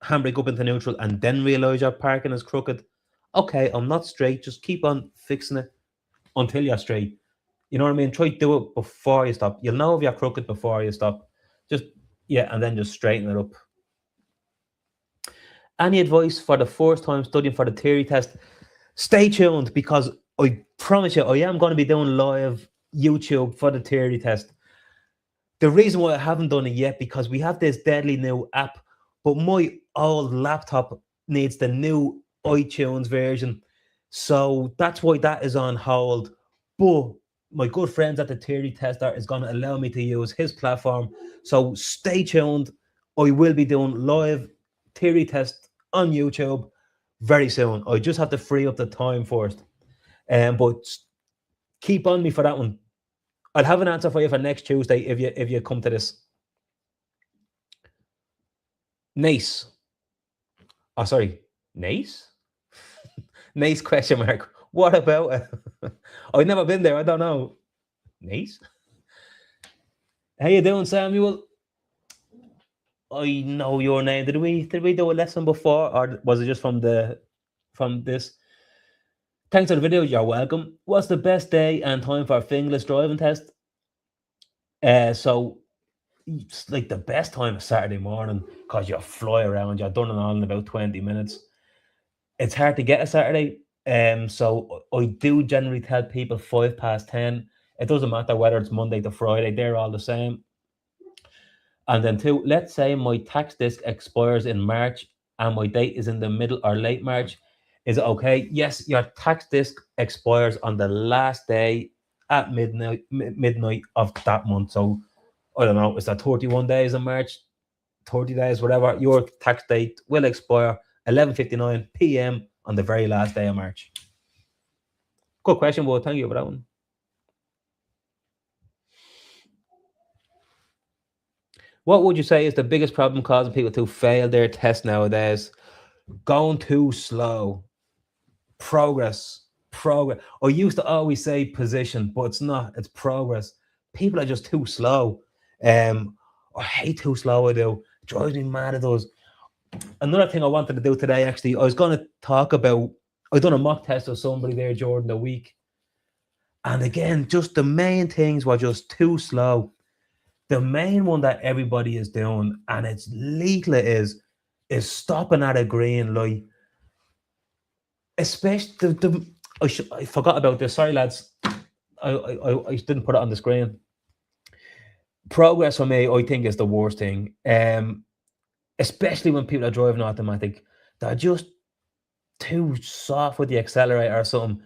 S1: handbrake up into neutral, and then realize your parking is crooked. Okay, I'm not straight. Just keep on fixing it until you're straight. You know what I mean? Try to do it before you stop. You'll know if you're crooked before you stop. Just yeah, and then just straighten it up. Any advice for the first time studying for the theory test? Stay tuned because I promise you, I am going to be doing live YouTube for the theory test. The reason why I haven't done it yet because we have this deadly new app, but my old laptop needs the new iTunes version, so that's why that is on hold. But my good friends at the theory tester is going to allow me to use his platform, so stay tuned. I will be doing live theory test on YouTube very soon. I just have to free up the time first, but keep on me for that one. I'll have an answer for you for next Tuesday if you come to this. Nice. Oh, sorry. Nice? Nice question mark. What about it? I've never been there. I don't know. Nice. How you doing, Samuel? I know your name. Did we do a lesson before, or was it just from this? Thanks for the video. You're welcome. What's the best day and time for a Finglas driving test? So it's like the best time is Saturday morning because you fly around. You're done and all in about 20 minutes. It's hard to get a Saturday. So I do generally tell people 10:05. It doesn't matter whether it's Monday to Friday; they're all the same. And then two, let's say my tax disc expires in March and my date is in the middle or late March. Is it okay? Yes, your tax disc expires on the last day at midnight of that month. So I don't know, is that 31 days in March, 30 days, whatever. Your tax date will expire 11:59 p.m. on the very last day of March. Good question, Will. Thank you for that one. What would you say is the biggest problem causing people to fail their test nowadays? Going too slow. Progress. Progress. I used to always say position, but it's not. It's progress. People are just too slow. I hate too slow. I do. It drives me mad. It does. Another thing I wanted to do today, actually, I was going to talk about. I done a mock test with somebody there during the week, and again, just the main things were just too slow. The main one that everybody is doing, and it's lethal, is stopping at a green light. Especially I forgot about this. Sorry, lads. I didn't put it on the screen. Progress for me, I think, is the worst thing. Especially when people are driving automatic, they're just too soft with the accelerator or something.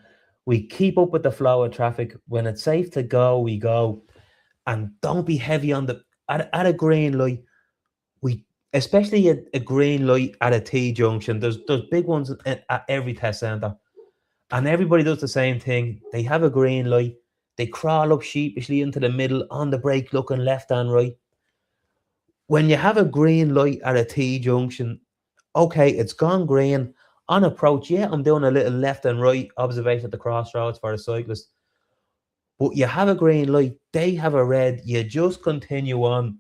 S1: We keep up with the flow of traffic. When it's safe to go, we go, and don't be heavy on the at a green light. We especially a green light at a T junction. There's big ones at every test center, and everybody does the same thing. They have a green light. They crawl up sheepishly into the middle on the brake, looking left and right. When you have a green light at a T junction, okay, it's gone green. On approach, yeah, I'm doing a little left and right observation at the crossroads for a cyclist. But you have a green light, they have a red, you just continue on.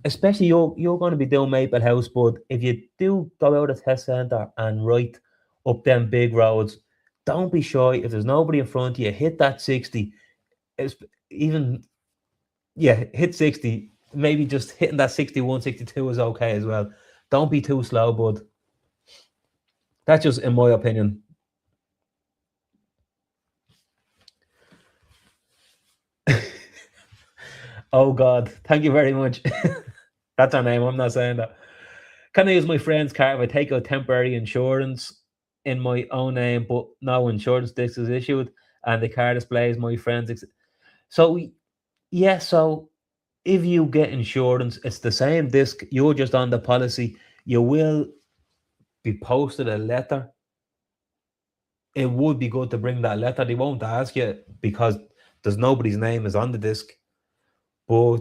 S1: Especially you're going to be doing Maple House, but if you do go out of test centre and right up them big roads, don't be shy. If there's nobody in front of you, hit that 60. It's even yeah, hit 60. Maybe just hitting that 61, 62 is okay as well. Don't be too slow, bud. That's just in my opinion. Oh God, thank you very much. That's our name. I'm not saying that. Can I use my friend's car if I take out temporary insurance in my own name, but no insurance disc is issued and the car displays my friend's? So yeah, so if you get insurance, it's the same disc. You're just on the policy. You will be posted a letter it would be good to bring that letter. They won't ask you because there's nobody's name is on the disc. But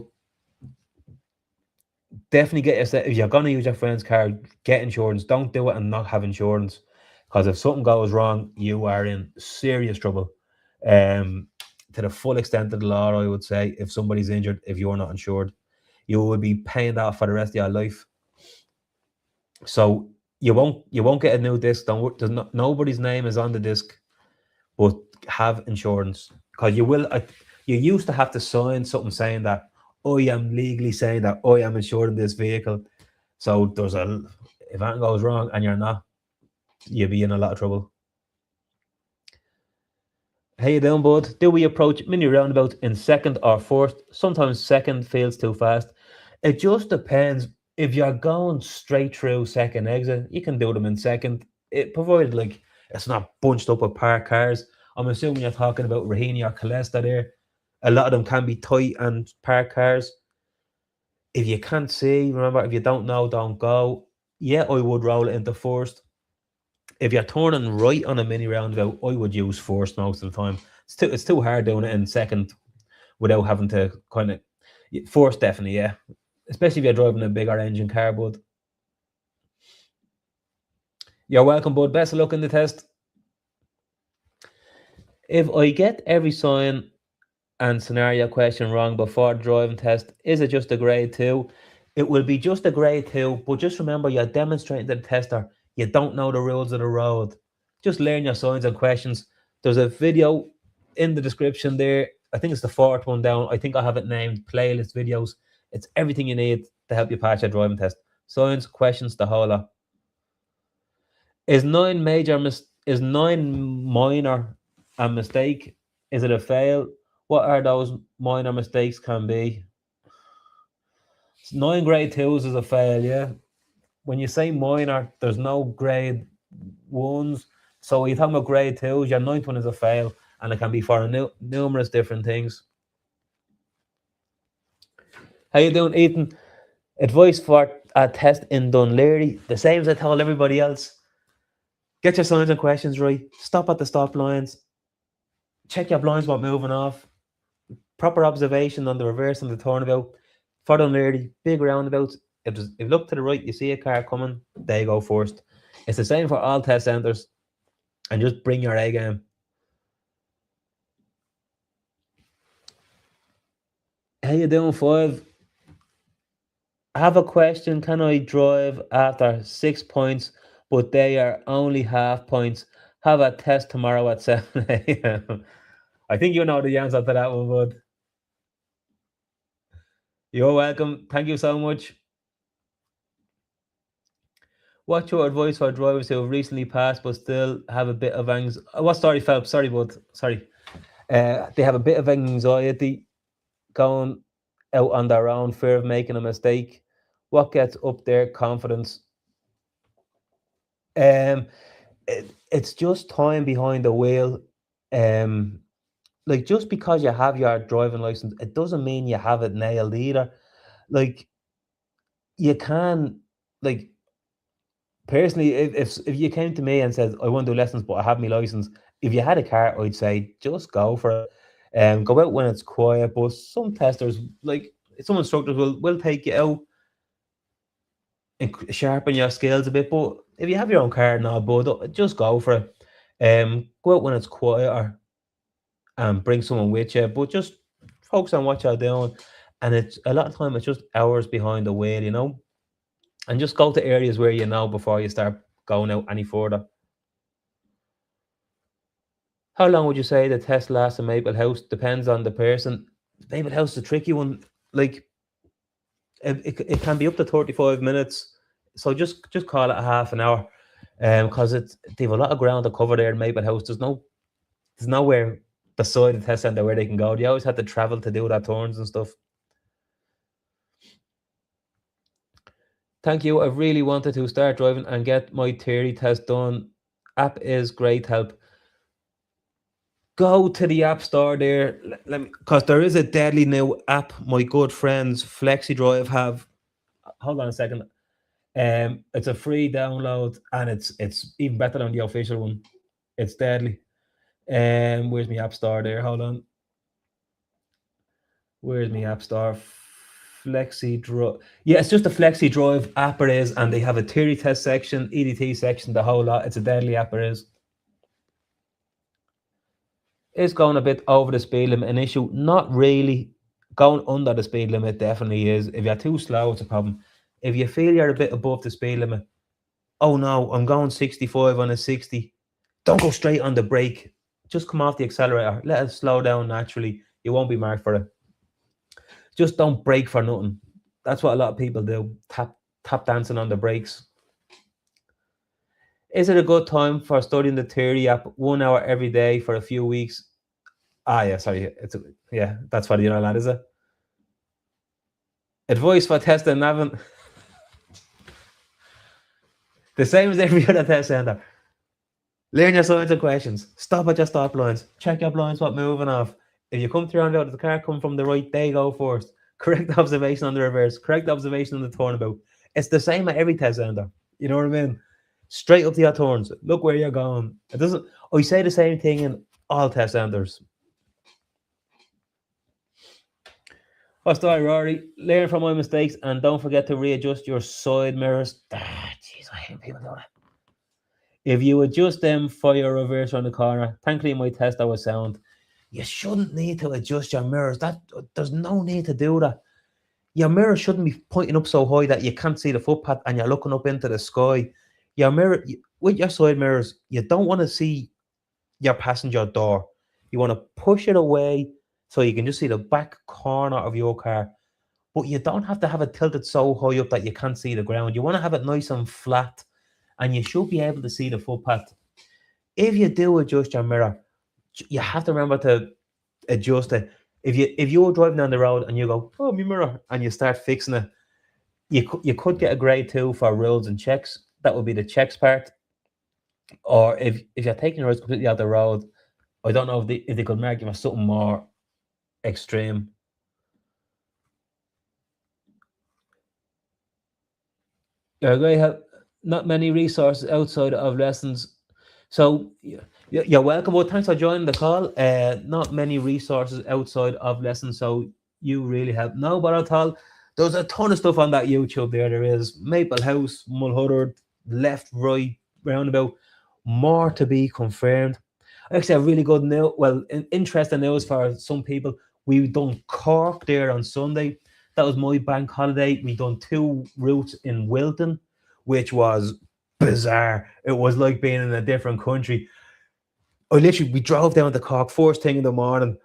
S1: definitely get yourself, if you're gonna use your friend's car, get insurance. Don't do it and not have insurance. Because if something goes wrong, you are in serious trouble. Um to the full extent of the law, I would say, if somebody's injured, if you're not insured, you will be paying that for the rest of your life. So you won't get a new disc. Don't there's nobody's name is on the disc, but have insurance because you will. You used to have to sign something saying that I am legally saying that I am insured in this vehicle. So there's a if anything goes wrong and you're not, you'll be in a lot of trouble. How you doing, bud? Do we approach mini roundabouts in second or first? Sometimes second feels too fast. It just depends. If you're going straight through second exit, you can do them in second. It provided like it's not bunched up with parked cars. I'm assuming you're talking about Rahini or Calesta there. A lot of them can be tight and parked cars. If you can't see, remember, if you don't know, don't go. Yeah, I would roll it into first. If you're turning right on a mini roundabout, I would use first most of the time. It's too hard doing it in second without having to kind of first, definitely, yeah. Especially if you're driving a bigger engine car, bud. You're welcome, bud. Best of luck in the test. If I get every sign and scenario question wrong before the driving test, is it just a grade two? It will be just a grade two, but just remember you're demonstrating to the tester you don't know the rules of the road. Just learn your signs and questions. There's a video in the description there. I think it's the fourth one down. I think I have it named playlist videos. It's everything you need to help you pass your driving test. Signs, questions, the whole lot. Is nine minor a mistake? Is it a fail? What are those minor mistakes can be? Nine grade twos is a fail, yeah. When you say minor, there's no grade ones. So when you're talking about grade twos, your ninth one is a fail, and it can be for numerous different things. How you doing, Ethan? Advice for a test in Dunleary, the same as I told everybody else. Get your signs and questions right. Stop at the stop lines. Check your blinds while moving off. Proper observation on the reverse and the turnabout. For Dunleary, big roundabouts. If you look to the right, you see a car coming, they go first. It's the same for all test centres. And just bring your A game. How you doing, Five? I have a question. Can I drive after 6 points, but they are only half points? Have a test tomorrow at 7 a.m. I think you know the answer to that one, bud. You're welcome. Thank you so much. What's your advice for drivers who have recently passed but still have a bit of anxiety? What story, Phelps? Sorry, bud. Sorry. They have a bit of anxiety going out on their own, fear of making a mistake. What gets up their confidence? Um, it's just time behind the wheel. Um, like just because you have your driving license, it doesn't mean you have it nailed either. Like you can, like personally, if you came to me and said I want to do lessons, but I have my license, if you had a car, I'd say just go for it. Go out when it's quiet. But some testers, like some instructors, will take you out and sharpen your skills a bit. But if you have your own car now, bud, just go for it. Go out when it's quieter and bring someone with you. But just focus on what you're doing. And it's a lot of time it's just hours behind the wheel, and just go to areas where you know before you start going out any further. How long would you say the test lasts in Maple House? Depends on the person. Maple House is a tricky one. Like it can be up to 35 minutes. So just call it a half an hour. Because they've a lot of ground to cover there in Maple House. There's nowhere beside the test centre where they can go. They always have to travel to do their turns and stuff. Thank you. I've really wanted to start driving and get my theory test done. App is great help. Go to the app store there. Let me, because there is a deadly new app my good friends Flexi Drive have. Hold on a second. It's a free download and it's even better than the official one. It's deadly. Where's my app store there? Hold on. Where's my app store? Flexi Drive. Yeah, it's just a Flexi Drive app it is, and they have a theory test section, EDT section, the whole lot. It's a deadly app it is. Is going a bit over the speed limit an issue? Not really. Going under the speed limit definitely is. If you're too slow, it's a problem. If you feel you're a bit above the speed limit, oh no, I'm going 65 on a 60. Don't go straight on the brake. Just come off the accelerator. Let it slow down naturally. You won't be marked for it. Just don't brake for nothing. That's what a lot of people do. Tap dancing on the brakes. Is it a good time for studying the theory app? 1 hour every day for a few weeks. Yeah, sorry. Yeah, that's what you know, lad, is it? Advice for testing Navin. The same as every other test center. Learn your signs and questions. Stop at your stop lines. Check your blinds what moving off. If you come through on the car come from the right, they go first. Correct observation on the reverse. Correct observation on the turnabout. It's the same at every test center. You know what I mean? Straight up to your turns. Look where you're going. It doesn't. I say the same thing in all test centers. What's that, Rory? Learn from my mistakes and don't forget to readjust your side mirrors. Jeez, I hate people doing that. If you adjust them for your reverse on the corner, thankfully my tester was sound. You shouldn't need to adjust your mirrors. There's no need to do that. Your mirror shouldn't be pointing up so high that you can't see the footpath and you're looking up into the sky. Your mirror, with your side mirrors, you don't want to see your passenger door. You want to push it away so you can just see the back corner of your car. But you don't have to have it tilted so high up that you can't see the ground. You want to have it nice and flat, and you should be able to see the footpath. If you do adjust your mirror, you have to remember to adjust it. If you're driving down the road and you go, oh, my mirror, and you start fixing it, you could get a grade 2 for rules and checks. That would be the checks part. Or if you're taking the roads completely out the road, I don't know if they could mark you for something more extreme. You're going to have not many resources outside of lessons. So you're welcome. Well, thanks for joining the call. Not many resources outside of lessons, so you really help. No, but at all, there's a ton of stuff on that YouTube there. There is Maple House, Mulhuddard, left, right, roundabout. More to be confirmed. Actually, a really good news. Well, interesting news for some people. We done Cork there on Sunday. That was my bank holiday. We done 2 routes in Wilton, which was bizarre. It was like being in a different country. We drove down to Cork first thing in the morning,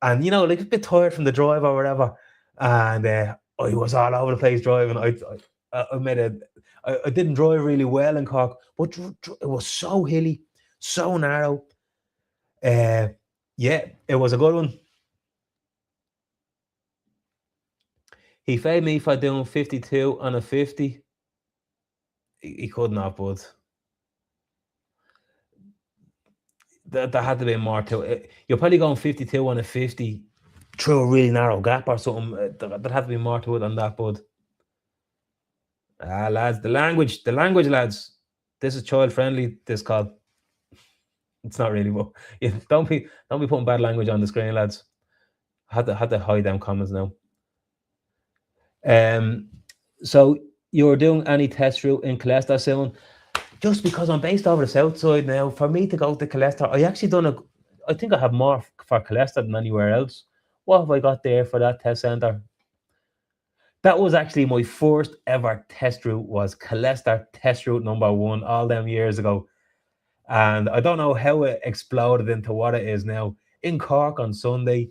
S1: and like a bit tired from the drive or whatever. And I was all over the place driving. I didn't drive really well in Cork, but it was so hilly, so narrow. Yeah, it was a good one. He failed me for doing 52 on a 50. He could not, but there had to be more to it. You're probably going 52 on a 50 through a really narrow gap or something. There'd have to be more to it than that, bud. Lads, the language, lads. This is child friendly. This call. It's not really. But yeah, don't be putting bad language on the screen, lads. Had to hide them comments now. So you're doing any test route in Colester soon? Just because I'm based over the south side now, for me to go to Colester, I actually I think I have more for Colester than anywhere else. What have I got there for that test centre? That was actually my first ever test route, was Colester test route number 1 all them years ago. And I don't know how it exploded into what it is now. In Cork on Sunday,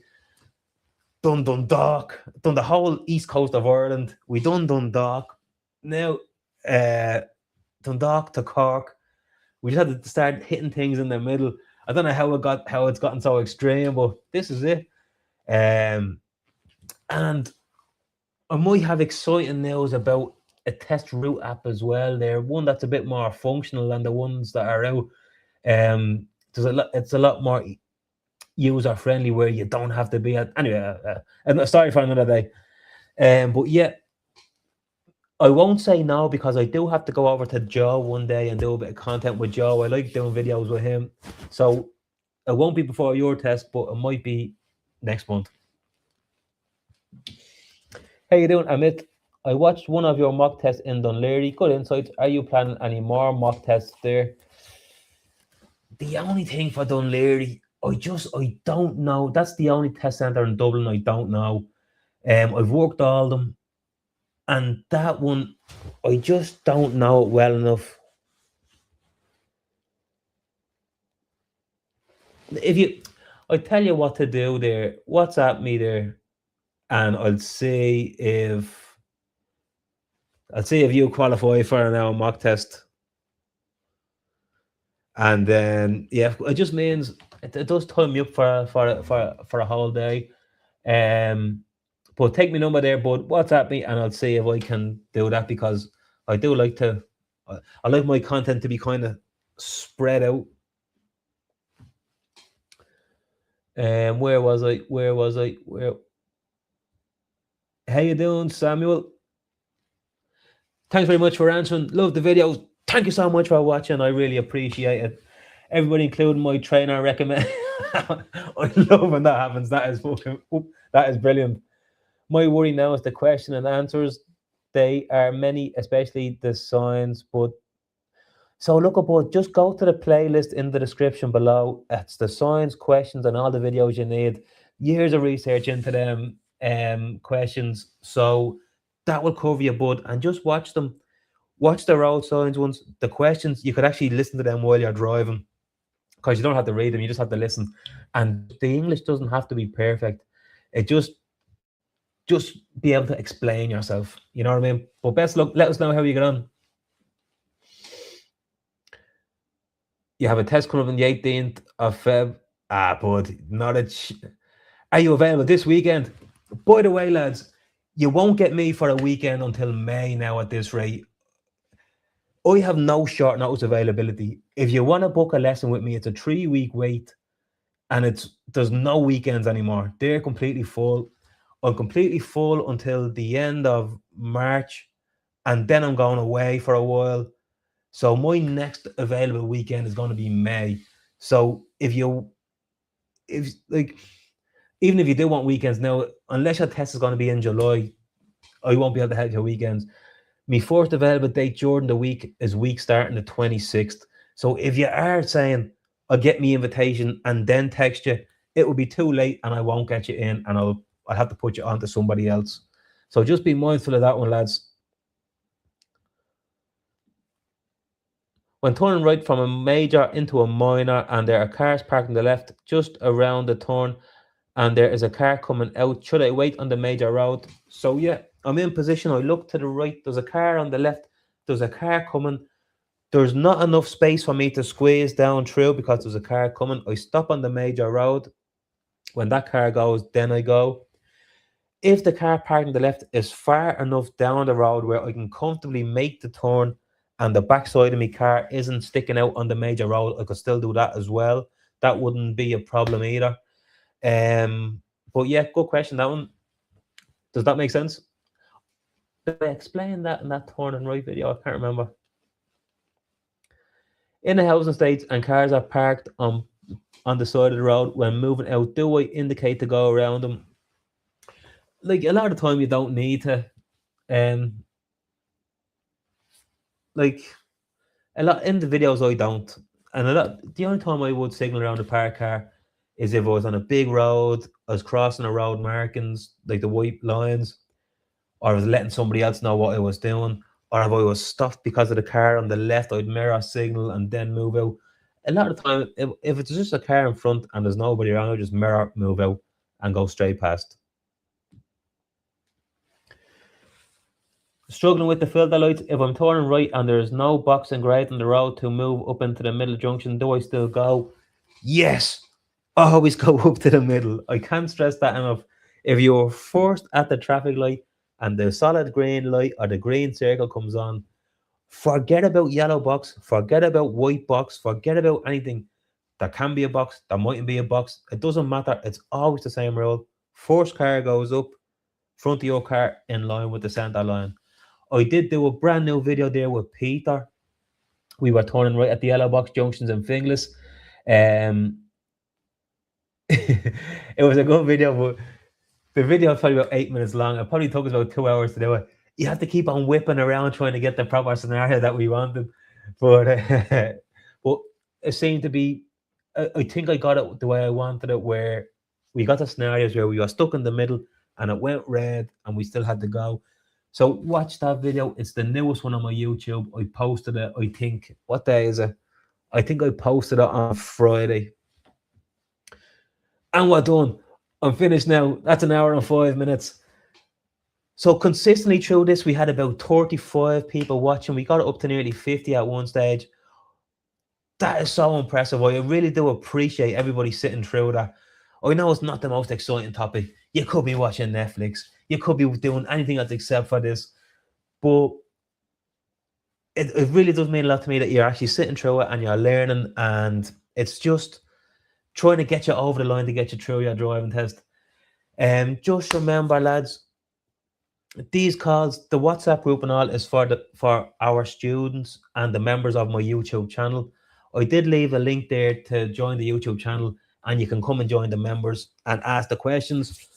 S1: done Dundalk, done the whole east coast of Ireland. We done Dundalk. Now, Dundalk to Cork. We just had to start hitting things in the middle. I don't know how it's gotten so extreme, but this is it. And I might have exciting news about a test route app as well. There, one that's a bit more functional than the ones that are out. It's a lot more user friendly, where you don't have to be at anyway. Sorry for another day. But yeah, I won't say no because I do have to go over to Joe one day and do a bit of content with Joe. I like doing videos with him. So it won't be before your test, but it might be next month. How you doing, Amit? I watched one of your mock tests in Dunleary. Good insights. Are you planning any more mock tests there? The only thing for Dunleary, I don't know. That's the only test centre in Dublin I don't know. I've worked all of them, and that one I just don't know it well enough. If you, I tell you what to do there. WhatsApp me there, and I'll see if you qualify for an hour mock test. And then yeah, it just means it does time you up for a whole day. Um, but take my number there, but WhatsApp me, and I'll see if I can do that because I do like to. I like my content to be kind of spread out. Where was I? Where was I? Where? How you doing, Samuel? Thanks very much for answering. Love the videos. Thank you so much for watching. I really appreciate it. Everybody, including my trainer, recommend. I love when that happens. That is fucking. That is brilliant. My worry now is the question and answers. They are many, especially the signs. But so look about. Just go to the playlist in the description below. It's the signs, questions, and all the videos you need. Years of research into them questions. So that will cover your butt, and just watch them. Watch the road signs ones. The questions you could actually listen to them while you're driving because you don't have to read them. You just have to listen. And the English doesn't have to be perfect. It just be able to explain yourself. You know what I mean? But best luck. Let us know how you get on. You have a test coming up on the 18th of Feb. But not a. Are you available this weekend? By the way, lads, you won't get me for a weekend until May now at this rate. I have no short notice availability. If you want to book a lesson with me, it's a 3-week wait, and there's no weekends anymore. They're completely full. I'm completely full until the end of March, and then I'm going away for a while. So my next available weekend is going to be May. So if like, even if you do want weekends now, unless your test is going to be in July, I won't be able to help your weekends. My first available date during the week is week starting the 26th. So if you are saying I'll get me invitation and then text you, it will be too late and I won't get you in, and I'll have to put you on to somebody else. So just be mindful of that one, lads. When turning right from a major into a minor and there are cars parked on the left just around the turn and there is a car coming out, should I wait on the major road? So yeah, I'm in position. I look to the right. There's a car on the left. There's a car coming. There's not enough space for me to squeeze down through because there's a car coming. I stop on the major road. When that car goes, then I go. If the car parked on the left is far enough down the road where I can comfortably make the turn and the backside of my car isn't sticking out on the major road, I could still do that as well. That wouldn't be a problem either. But yeah, good question, that one. Does that make sense? Did I explain that in that turn and right video? I can't remember. In the housing estates and cars are parked on the side of the road when moving out, do I indicate to go around them? Like a lot of the time you don't need to. Like a lot in the videos I don't. And the only time I would signal around a parked car is if I was on a big road, I was crossing a road markings, like the white lines, or I was letting somebody else know what I was doing, or if I was stopped because of the car on the left, I'd mirror signal and then move out. A lot of the time, if it's just a car in front and there's nobody around, I just mirror, move out, and go straight past. Struggling with the filter lights. If I'm turning right and there's no box and grade on the road to move up into the middle junction, do I still go? Yes, always go up to the middle. I can't stress that enough. If you're first at the traffic light and the solid green light or the green circle comes on, forget about yellow box, forget about white box, forget about anything. There can be a box, there mightn't be a box. It doesn't matter. It's always the same rule. First car goes up, front of your car in line with the center line. I did do a brand new video there with Peter. We were turning right at the yellow box junctions in Finglas. It was a good video, but the video was probably about 8 minutes long. It probably took us about 2 hours to do it. You have to keep on whipping around trying to get the proper scenario that we wanted, but but it seemed to be. I think I got it the way I wanted it, where we got the scenarios where we were stuck in the middle and it went red and we still had to go. So watch that video. It's the newest one on my YouTube. I posted it. I think, what day is it? I think I posted it on Friday. And we're done. I'm finished now. That's an hour and 5 minutes. So consistently through this, we had about 35 people watching. We got it up to nearly 50 at one stage. That is so impressive. I really do appreciate everybody sitting through that. I know it's not the most exciting topic. You could be watching Netflix. You could be doing anything else except for this. But it really does mean a lot to me that you're actually sitting through it and you're learning. And it's just trying to get you over the line to get you through your driving test. Just remember, lads, these calls, the WhatsApp group and all, is for our students and the members of my YouTube channel. I did leave a link there to join the YouTube channel, and you can come and join the members and ask the questions.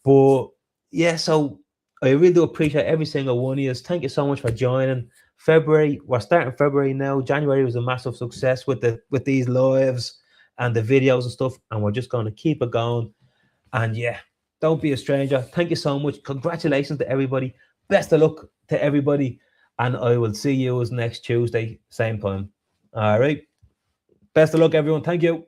S1: But yeah, so I really do appreciate every single one of you. Thank you so much for joining. February, we're starting February now. January was a massive success with these lives and the videos and stuff, and we're just going to keep it going. And yeah, don't be a stranger. Thank you so much. Congratulations to everybody. Best of luck to everybody. And I will see you next Tuesday, same time. All right. Best of luck, everyone. Thank you.